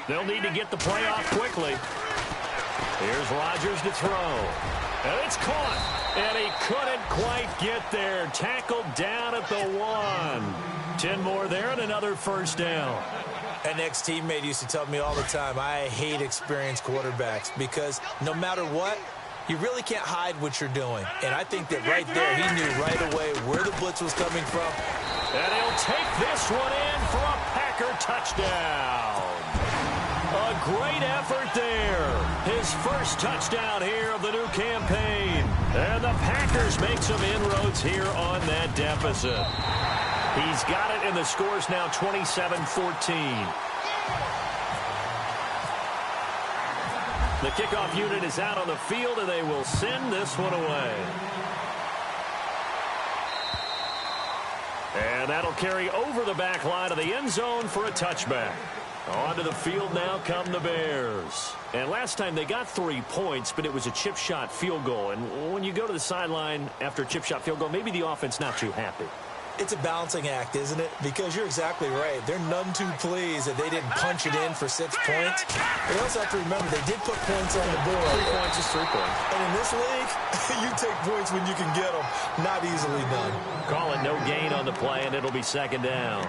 They'll need to get the play off quickly. Here's Rodgers to throw. And it's caught. And he couldn't quite get there. Tackled down at the 1. 10 more there and another 1st down. An ex-teammate used to tell me all the time, I hate experienced quarterbacks because no matter what, you really can't hide what you're doing. And I think that right there, he knew right away where the blitz was coming from. And he'll take this one in for a Packer touchdown. A great effort there. His first touchdown here of the new campaign. And the Packers make some inroads here on that deficit. He's got it, and the score's now 27-14. The kickoff unit is out on the field, and they will send this one away. And that'll carry over the back line of the end zone for a touchback. Onto the field now come the Bears. And last time they got 3 points, but it was a chip shot field goal. And when you go to the sideline after a chip shot field goal, maybe the offense not too happy. It's a balancing act, isn't it? Because you're exactly right. They're none too pleased that they didn't punch it in for 6 points. They also have to remember they did put points on the board. 3 points is 3 points. And in this league, you take points when you can get them. Not easily done. Call it no gain on the play, and it'll be second down.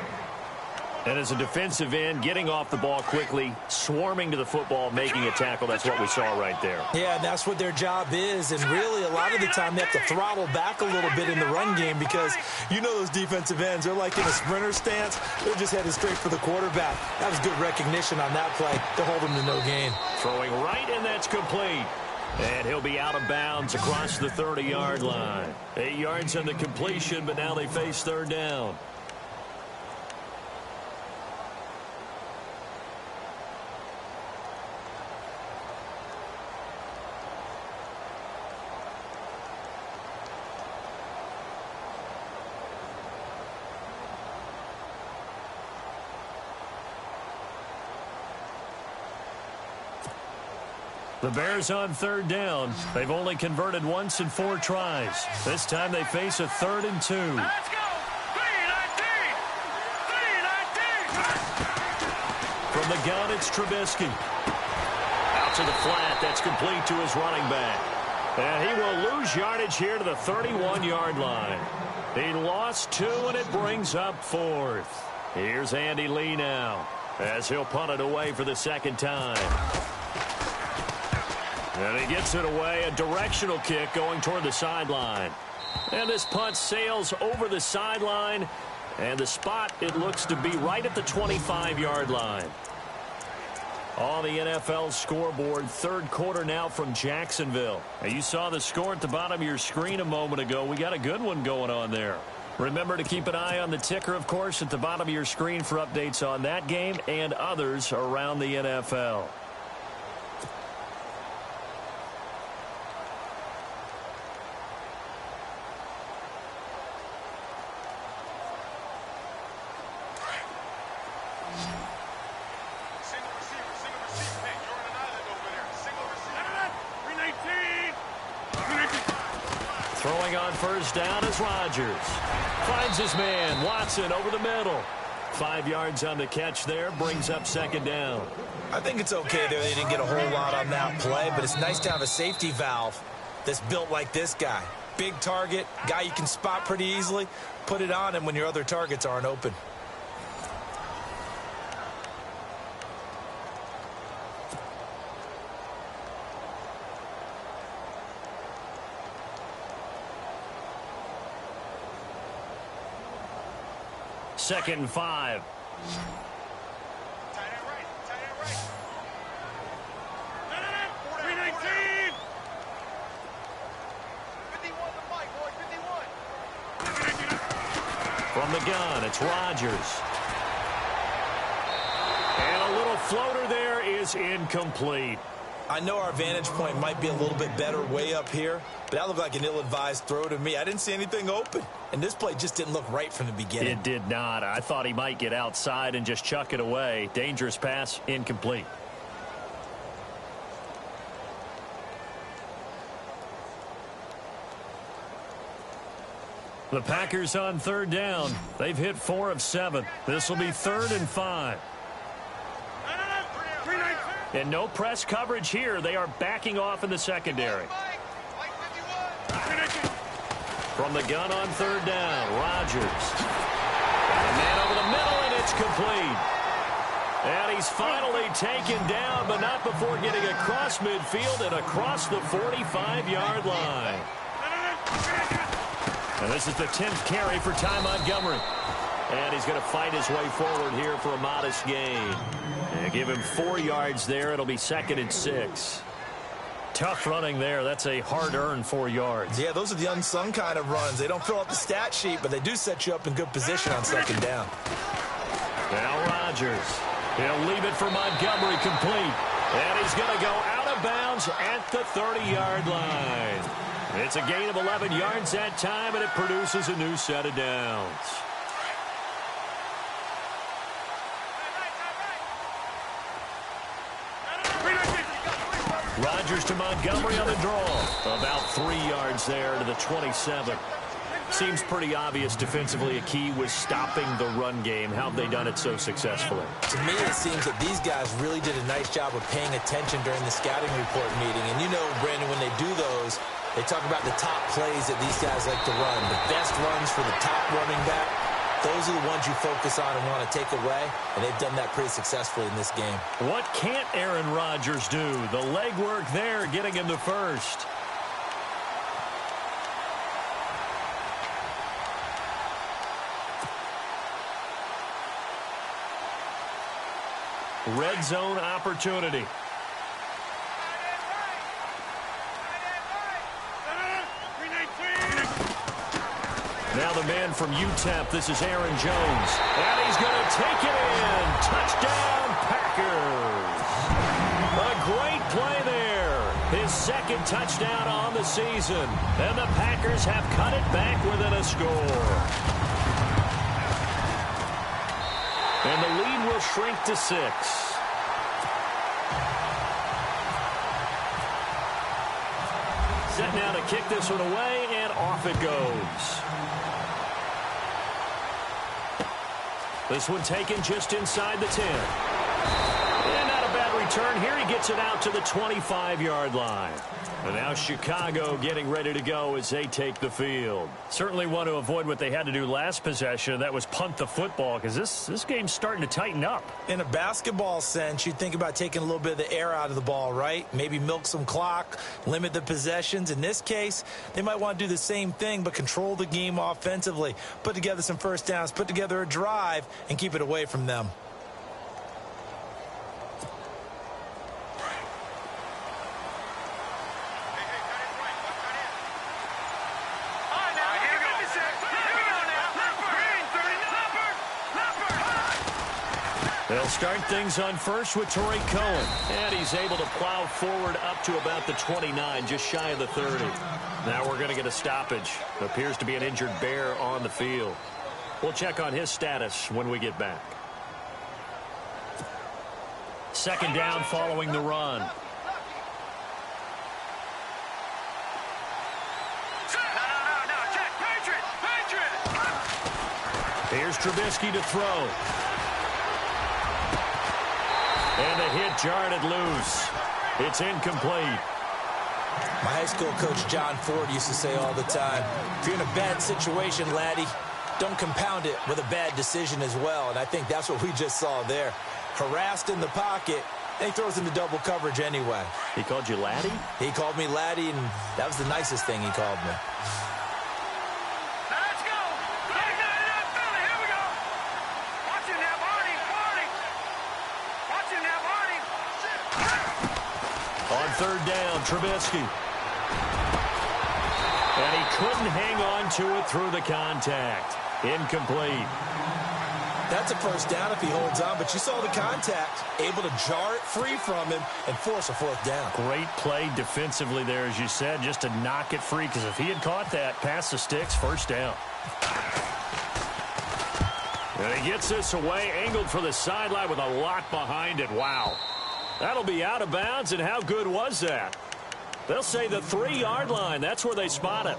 And as a defensive end, getting off the ball quickly, swarming to the football, making a tackle, that's what we saw right there. Yeah, and that's what their job is. And really, a lot of the time, they have to throttle back a little bit in the run game because you know those defensive ends, they're like in a sprinter stance. They're just headed straight for the quarterback. That was good recognition on that play to hold them to no gain. Throwing right, and that's complete. And he'll be out of bounds across the 30-yard line. 8 yards on the completion, but now they face third down. The Bears on third down. They've only converted once in 4 tries. This time they face a 3rd and 2. Let's go! 3-19! 3-19! From the gun, it's Trubisky. Out to the flat. That's complete to his running back. And he will lose yardage here to the 31-yard line. He lost 2, and it brings up 4th. Here's Andy Lee now as he'll punt it away for the second time. And he gets it away, a directional kick going toward the sideline. And this punt sails over the sideline. And the spot, it looks to be right at the 25-yard line. On the NFL scoreboard, third quarter now from Jacksonville. And you saw the score at the bottom of your screen a moment ago. We got a good one going on there. Remember to keep an eye on the ticker, of course, at the bottom of your screen for updates on that game and others around the NFL. Throwing on first down is Rodgers. Finds his man, Watson, over the middle. 5 yards on the catch there, brings up second down. I think it's okay there. They didn't get a whole lot on that play, but it's nice to have a safety valve that's built like this guy. Big target, guy you can spot pretty easily. Put it on him when your other targets aren't open. Second and 5. Tight end right. Tight end right. 3-19. 51 the mic, boy. 51. From the gun, it's Rodgers. And a little floater there is incomplete. I know our vantage point might be a little bit better way up here, but that looked like an ill-advised throw to me. I didn't see anything open, and this play just didn't look right from the beginning. It did not. I thought he might get outside and just chuck it away. Dangerous pass, incomplete. The Packers on third down. They've hit 4 of 7. This will be 3rd and 5. And no press coverage here. They are backing off in the secondary. From the gun on third down, Rodgers. Got a man over the middle, and it's complete. And he's finally taken down, but not before getting across midfield and across the 45-yard line. And this is the 10th carry for Ty Montgomery. And he's going to fight his way forward here for a modest gain. And give him 4 yards there. It'll be 2nd and 6. Tough running there. That's a hard-earned 4 yards. Yeah, those are the unsung kind of runs. They don't fill up the stat sheet, but they do set you up in good position on 2nd down. Now Rodgers. He'll leave it for Montgomery complete. And he's going to go out of bounds at the 30-yard line. It's a gain of 11 yards that time, and it produces a new set of downs. Rodgers to Montgomery on the draw. About 3 yards there to the 27. Seems pretty obvious defensively a key was stopping the run game. How have they done it so successfully? To me, it seems that these guys really did a nice job of paying attention during the scouting report meeting. And you know, Brandon, when they do those, they talk about the top plays that these guys like to run. The best runs for the top running back. Those are the ones you focus on and want to take away, and they've done that pretty successfully in this game. What can't Aaron Rodgers do? The legwork there, getting him the first. Red zone opportunity. Now the man from UTEP, this is Aaron Jones. And he's going to take it in. Touchdown, Packers. A great play there. His 2nd touchdown on the season. And the Packers have cut it back within a score. And the lead will shrink to 6. Set now to kick this one away, and off it goes. This one taken just inside the 10. And not a bad return here. He gets it out to the 25-yard line. And now Chicago getting ready to go as they take the field. Certainly want to avoid what they had to do last possession. That was punt the football, because this game's starting to tighten up. In a basketball sense, you think about taking a little bit of the air out of the ball, right? Maybe milk some clock, limit the possessions. In this case, they might want to do the same thing, but control the game offensively. Put together some first downs, put together a drive, and keep it away from them. They'll start things on first with Tariq Cohen. And he's able to plow forward up to about the 29, just shy of the 30. Now we're going to get a stoppage. Appears to be an injured Bear on the field. We'll check on his status when we get back. 2nd down following the run. Here's Trubisky to throw. And the hit jarred it loose. It's incomplete. My high school coach, John Ford, used to say all the time, if you're in a bad situation, laddie, don't compound it with a bad decision as well. And I think that's what we just saw there. Harassed in the pocket, and he throws into double coverage anyway. He called you laddie? He called me laddie, and that was the nicest thing he called me. On 3rd down, Trubisky. And he couldn't hang on to it through the contact. Incomplete. That's a first down if he holds on, but you saw the contact. Able to jar it free from him and force a 4th down. Great play defensively there, as you said, just to knock it free, because if he had caught that, past the sticks, 1st down. And he gets this away, angled for the sideline with a lot behind it. Wow. That'll be out of bounds, and how good was that? They'll say the 3-yard line. That's where they spot it.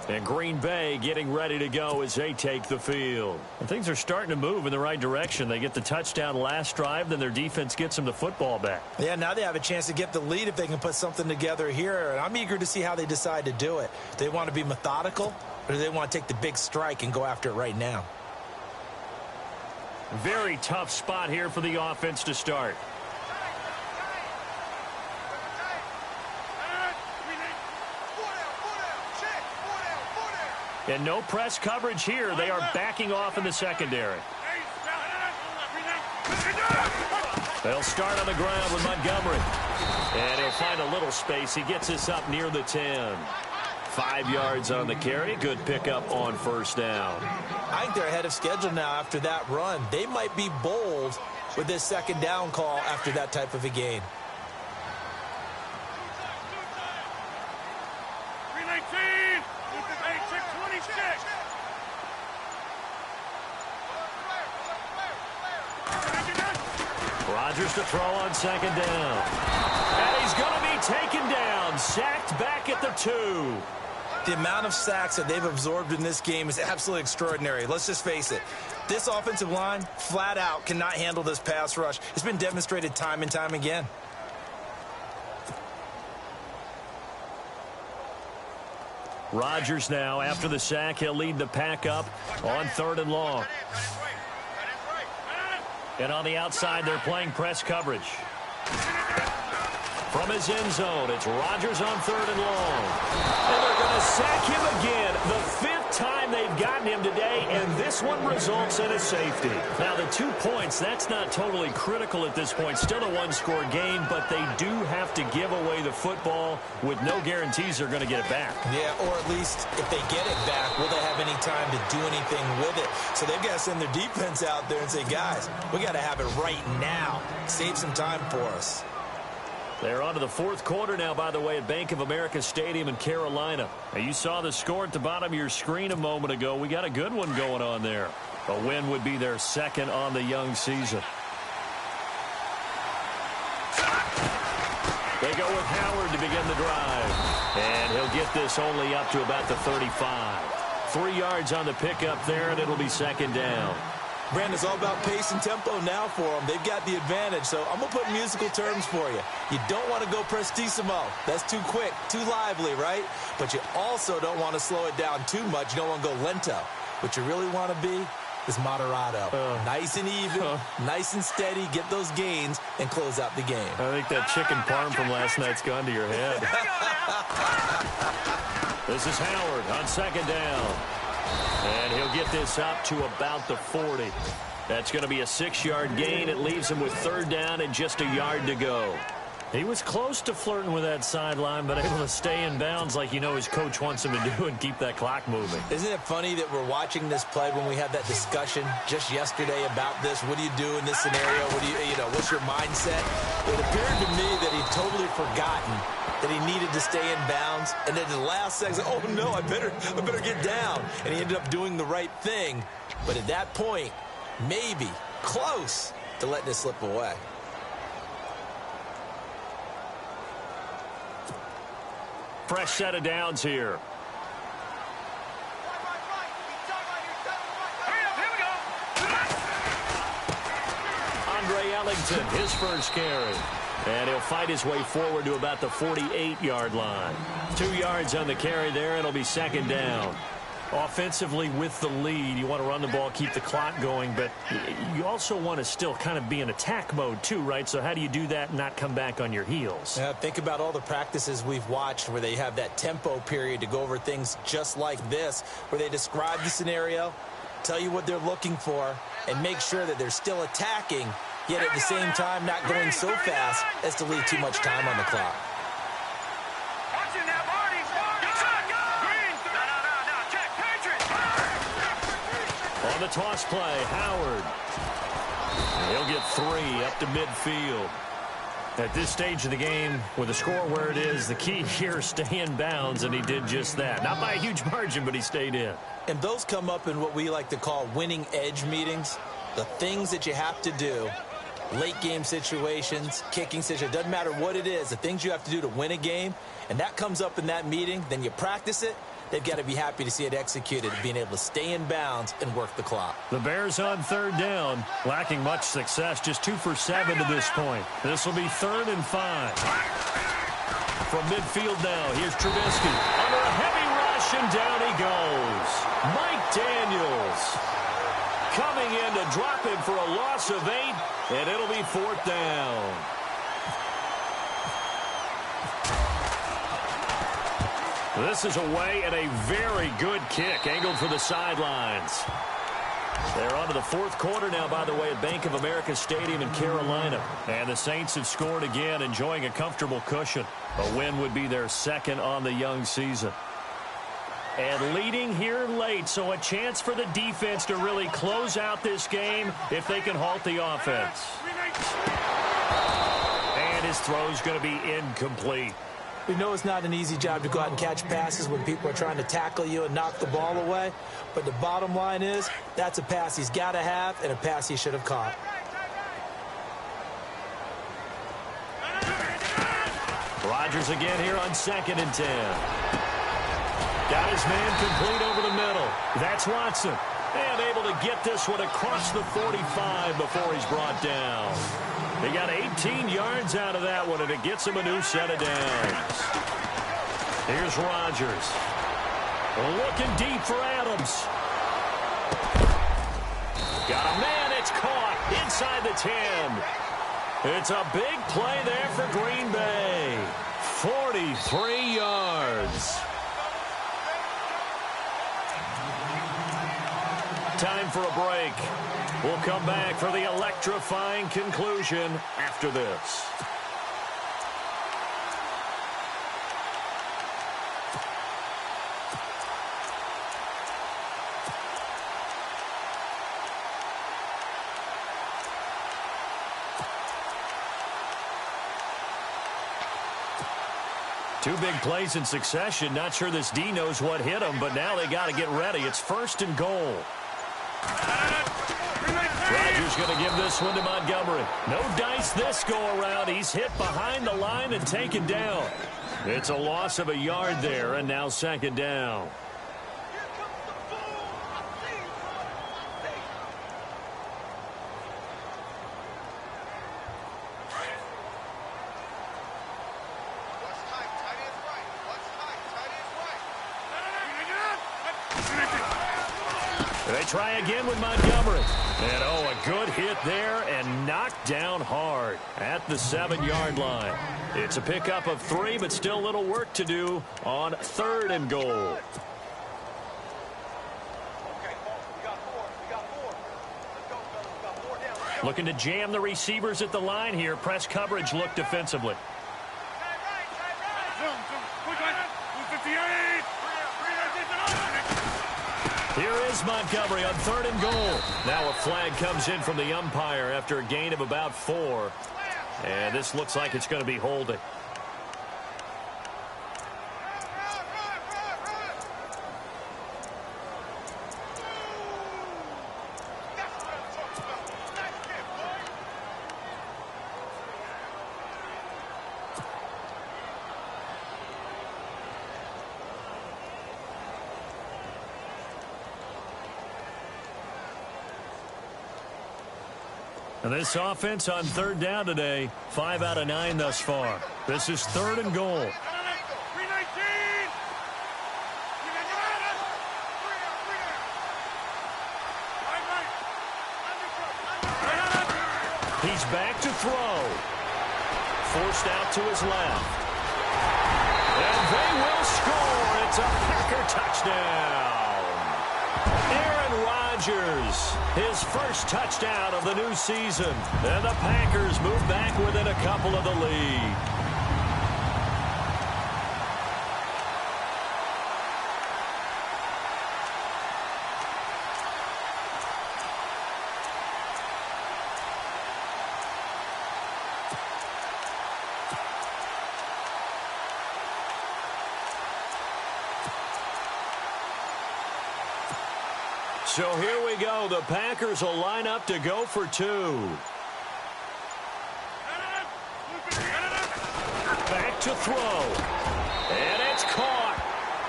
And Green Bay getting ready to go as they take the field. And things are starting to move in the right direction. They get the touchdown last drive, then their defense gets them the football back. Yeah, now they have a chance to get the lead if they can put something together here. And I'm eager to see how they decide to do it. Do they want to be methodical, or do they want to take the big strike and go after it right now? Very tough spot here for the offense to start. And no press coverage here. They are backing off in the secondary. They'll start on the ground with Montgomery. And he'll find a little space. He gets this up near the 10. 5 yards on the carry. Good pickup on first down. I think they're ahead of schedule now after that run. They might be bold with this second down call after that type of a gain. 319. 626. Rodgers to throw on second down. And he's going to be taken down. Sacked back at the 2. The amount of sacks that they've absorbed in this game is absolutely extraordinary. Let's just face it. This offensive line, flat out, cannot handle this pass rush. It's been demonstrated time and time again. Rodgers now, after the sack, he'll lead the pack up on 3rd and long. And on the outside, they're playing press coverage. From his end zone, it's Rodgers on 3rd and long. And they're going to sack him again. The 5th time they've gotten him today, and this one results in a safety. Now, the 2 points, that's not totally critical at this point. Still a one-score game, but they do have to give away the football with no guarantees they're going to get it back. Yeah, or at least if they get it back, will they have any time to do anything with it? So they've got to send their defense out there and say, guys, we got to have it right now. Save some time for us. They're on to the 4th quarter now, by the way, at Bank of America Stadium in Carolina. Now, you saw the score at the bottom of your screen a moment ago. We got a good one going on there. A win would be their 2nd on the young season. They go with Howard to begin the drive. And he'll get this only up to about the 35. 3 yards on the pickup there, and it'll be 2nd down. Brandon, it's all about pace and tempo now for them. They've got the advantage, so I'm going to put musical terms for you. You don't want to go prestissimo. That's too quick, too lively, right? But you also don't want to slow it down too much. You don't want to go lento. What you really want to be is moderato. Nice and even, nice and steady, get those gains, and close out the game. I think that chicken parm from last night's gone to your head. This is Howard on 2nd down. And he'll get this up to about the 40. That's going to be a 6-yard gain. It leaves him with 3rd down and just a yard to go. He was close to flirting with that sideline, but able to stay in bounds like you know his coach wants him to do and keep that clock moving. Isn't it funny that we're watching this play when we had that discussion just yesterday about this? What do you do in this scenario? What do you know, what's your mindset? It appeared to me that he'd totally forgotten that he needed to stay in bounds, and then the last second, oh no, I better get down. And he ended up doing the right thing. But at that point, maybe close to letting it slip away. Fresh set of downs here. Andre Ellington, his first carry. And he'll fight his way forward to about the 48-yard line. 2 yards on the carry there. It'll be 2nd down. Offensively with the lead, you want to run the ball, keep the clock going, but you also want to still kind of be in attack mode too, right? So how do you do that and not come back on your heels? Yeah, think about all the practices we've watched where they have that tempo period to go over things just like this, where they describe the scenario, tell you what they're looking for, and make sure that they're still attacking, yet at the same time not going so fast as to leave too much time on the clock. On the toss play, Howard. He'll get 3 up to midfield. At this stage of the game, with the score where it is, the key here is stay in bounds, and he did just that. Not by a huge margin, but he stayed in. And those come up in what we like to call winning edge meetings. The things that you have to do, late game situations, kicking situations, doesn't matter what it is, the things you have to do to win a game, and that comes up in that meeting, then you practice it. They've got to be happy to see it executed, being able to stay in bounds and work the clock. The Bears on 3rd down, lacking much success, just 2 for 7 to this point. This will be 3rd and 5. From midfield now, here's Trubisky. Under a heavy rush, and down he goes. Mike Daniels coming in to drop him for a loss of 8, and it'll be 4th down. This is away and a very good kick, angled for the sidelines. They're on to the 4th quarter now, by the way, at Bank of America Stadium in Carolina. And the Saints have scored again, enjoying a comfortable cushion. A win would be their 2nd on the young season. And leading here late, so a chance for the defense to really close out this game if they can halt the offense. And his throw's going to be incomplete. We know it's not an easy job to go out and catch passes when people are trying to tackle you and knock the ball away. But the bottom line is, that's a pass he's got to have and a pass he should have caught. Rodgers again here on 2nd and 10. Got his man complete over the middle. That's Watson. And able to get this one across the 45 before he's brought down. He got 18 yards out of that one, and it gets him a new set of downs. Here's Rodgers. Looking deep for Adams. Got a man. It's caught inside the 10. It's a big play there for Green Bay. 43 yards. Time for a break. We'll come back for the electrifying conclusion after this. Two big plays in succession. Not sure this D knows what hit him, but now they got to get ready. It's 1st and goal. Rodgers going to give this one to Montgomery. No dice this go-around. He's hit behind the line and taken down. It's a loss of a yard there, and now 2nd down. They try again with Montgomery. And, oh, a good hit there and knocked down hard at the 7-yard line. It's a pickup of 3, but still little work to do on 3rd and goal. Looking to jam the receivers at the line here. Press coverage look defensively. Here is Montgomery on 3rd and goal. Now a flag comes in from the umpire after a gain of about 4. And this looks like it's going to be holding. And this offense on 3rd down today, 5 out of 9 thus far. This is 3rd and goal. He's back to throw. Forced out to his left. And they will score. It's a Packer touchdown. Aaron Rodgers, his first touchdown of the new season. And the Packers move back within a couple of the lead. So here we go. The Packers will line up to go for 2. Back to throw. And it's caught.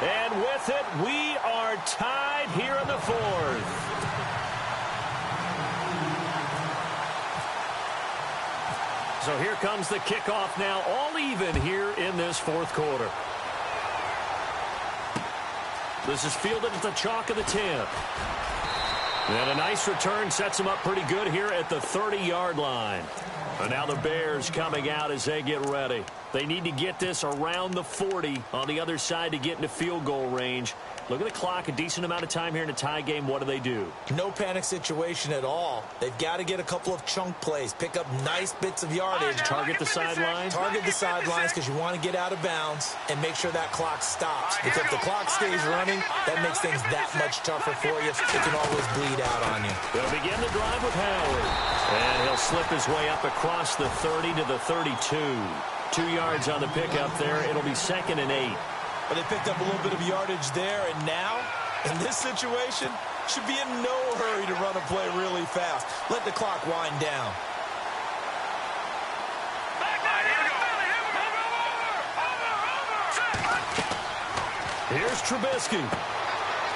And with it, we are tied here in the 4th. So here comes the kickoff now, all even here in this 4th quarter. This is fielded at the chalk of the 10. And a nice return sets them up pretty good here at the 30-yard line. And now the Bears coming out as they get ready. They need to get this around the 40 on the other side to get into field goal range. Look at the clock, a decent amount of time here in a tie game. What do? No panic situation at all. They've got to get a couple of chunk plays, pick up nice bits of yardage. Target the sideline. Target the sidelines because you want to get out of bounds and make sure that clock stops. Because if the clock stays running, that makes things that much tougher for you. It can always bleed out on you. They'll begin the drive with Howard. And he'll slip his way up across the 30 to the 32. 2 yards on the pickup there. It'll be 2nd and 8. But they picked up a little bit of yardage there, and now, in this situation, should be in no hurry to run a play really fast. Let the clock wind down. Here's Trubisky.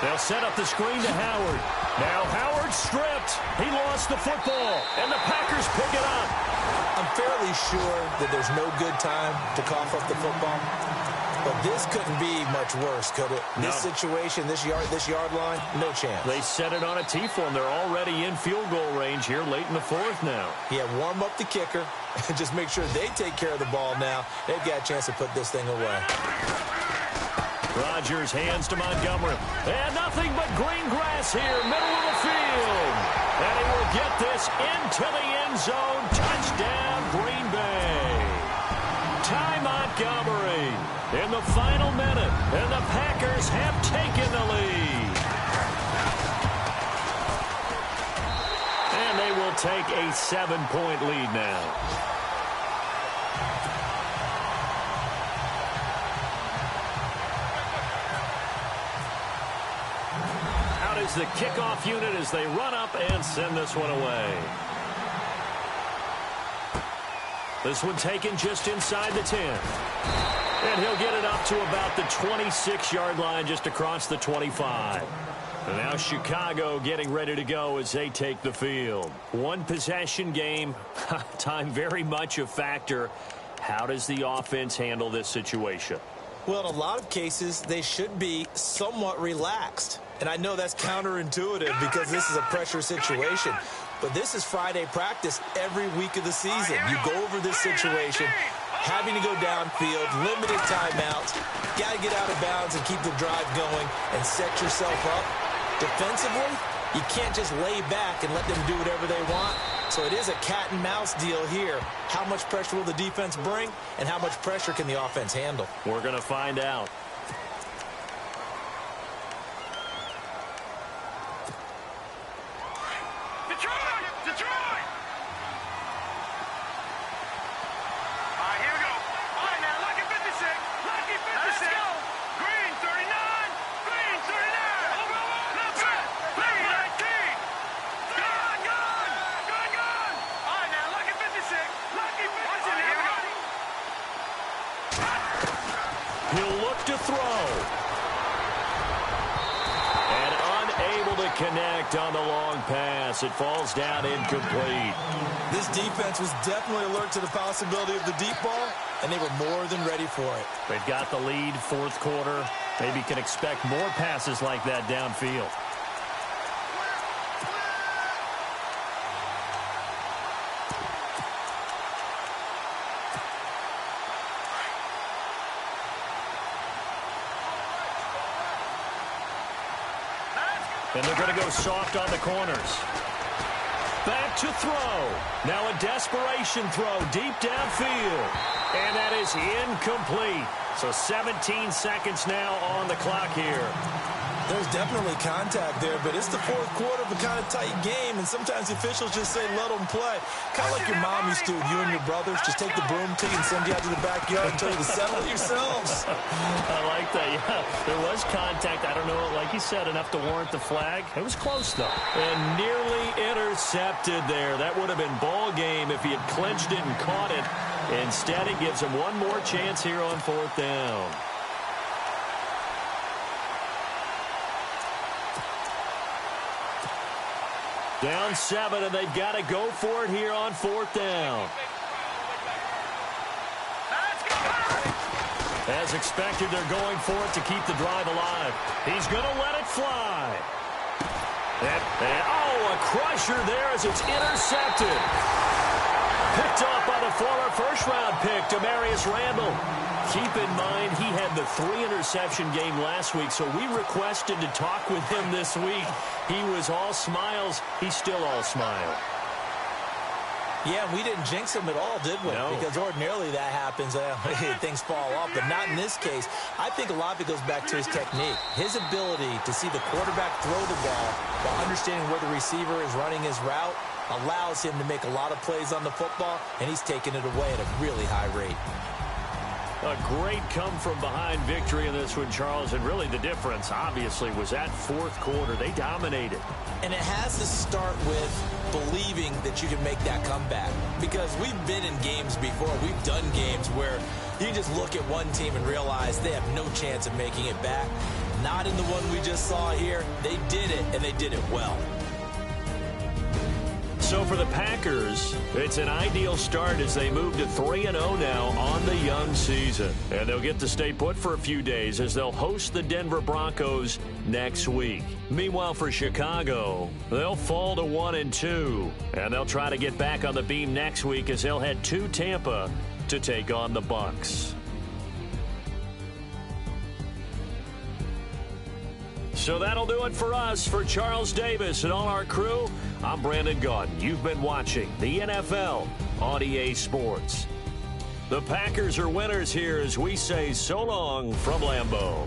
They'll set up the screen to Howard. Now Howard stripped. He lost the football, and the Packers pick it up. I'm fairly sure that there's no good time to cough up the football. But this couldn't be much worse, could it? No. This situation, this yard line, no chance. They set it on a T-form. They're already in field goal range here late in the 4th now. Yeah, warm up the kicker and just make sure they take care of the ball now. They've got a chance to put this thing away. Rodgers hands to Montgomery. And nothing but green grass here, middle of the field. And he will get this into the end zone. Touchdown, Green Bay. Ty Montgomery in the final minute, and the Packers have taken the lead. And they will take a 7-point lead now. Out is the kickoff unit as they run up and send this one away. This one taken just inside the 10. And he'll get it up to about the 26-yard line, just across the 25. And now Chicago getting ready to go as they take the field. One possession game, time very much a factor. How does the offense handle this situation? Well, in a lot of cases, they should be somewhat relaxed. And I know that's counterintuitive because this is a pressure situation. But this is Friday practice every week of the season. You go over this situation, having to go downfield, limited timeouts, got to get out of bounds and keep the drive going and set yourself up. Defensively, you can't just lay back and let them do whatever they want. So it is a cat and mouse deal here. How much pressure will the defense bring, and how much pressure can the offense handle? We're going to find out. To throw. And unable to connect on the long pass. It falls down incomplete. This defense was definitely alert to the possibility of the deep ball, and they were more than ready for it. They've got the lead, 4th quarter. Maybe can expect more passes like that downfield. And they're going to go soft on the corners. Back to throw. Now a desperation throw deep downfield. And that is incomplete. So 17 seconds now on the clock here. There's definitely contact there, but it's the 4th quarter of a kind of tight game, and sometimes the officials just say let them play. Kind of like your mom used to with you and your brothers. Just take the broom to you and send you out to the backyard and tell you to settle it yourselves. I like that, yeah. There was contact. I don't know, like you said, enough to warrant the flag. It was close, though. And nearly intercepted there. That would have been ball game if he had clinched it and caught it. Instead, it gives him one more chance here on 4th down. Down 7, and they've got to go for it here on 4th down. As expected, they're going for it to keep the drive alive. He's going to let it fly. a crusher there as it's intercepted. Picked off by the former first-round pick, Damarius Randall. Keep in mind, he had the 3-interception game last week, so we requested to talk with him this week. He was all smiles. He's still all smile. Yeah, we didn't jinx him at all, did we? No. Because ordinarily that happens. Things fall off, but not in this case. I think a lot of it goes back to his technique. His ability to see the quarterback throw the ball while understanding where the receiver is running his route allows him to make a lot of plays on the football, and he's taking it away at a really high rate. A great come-from-behind victory in this one, Charles, and really the difference, obviously, was that fourth quarter. They dominated. And it has to start with believing that you can make that comeback. Because we've been in games before. We've done games where you just look at one team and realize they have no chance of making it back. Not in the one we just saw here. They did it, and they did it well. So for the Packers, it's an ideal start as they move to 3-0 now on the young season. And they'll get to stay put for a few days as they'll host the Denver Broncos next week. Meanwhile, for Chicago, they'll fall to 1-2. And they'll try to get back on the beam next week as they'll head to Tampa to take on the Bucs. So that'll do it for us. For Charles Davis and all our crew, I'm Brandon Gaudin. You've been watching the NFL on EA Sports. The Packers are winners here as we say so long from Lambeau.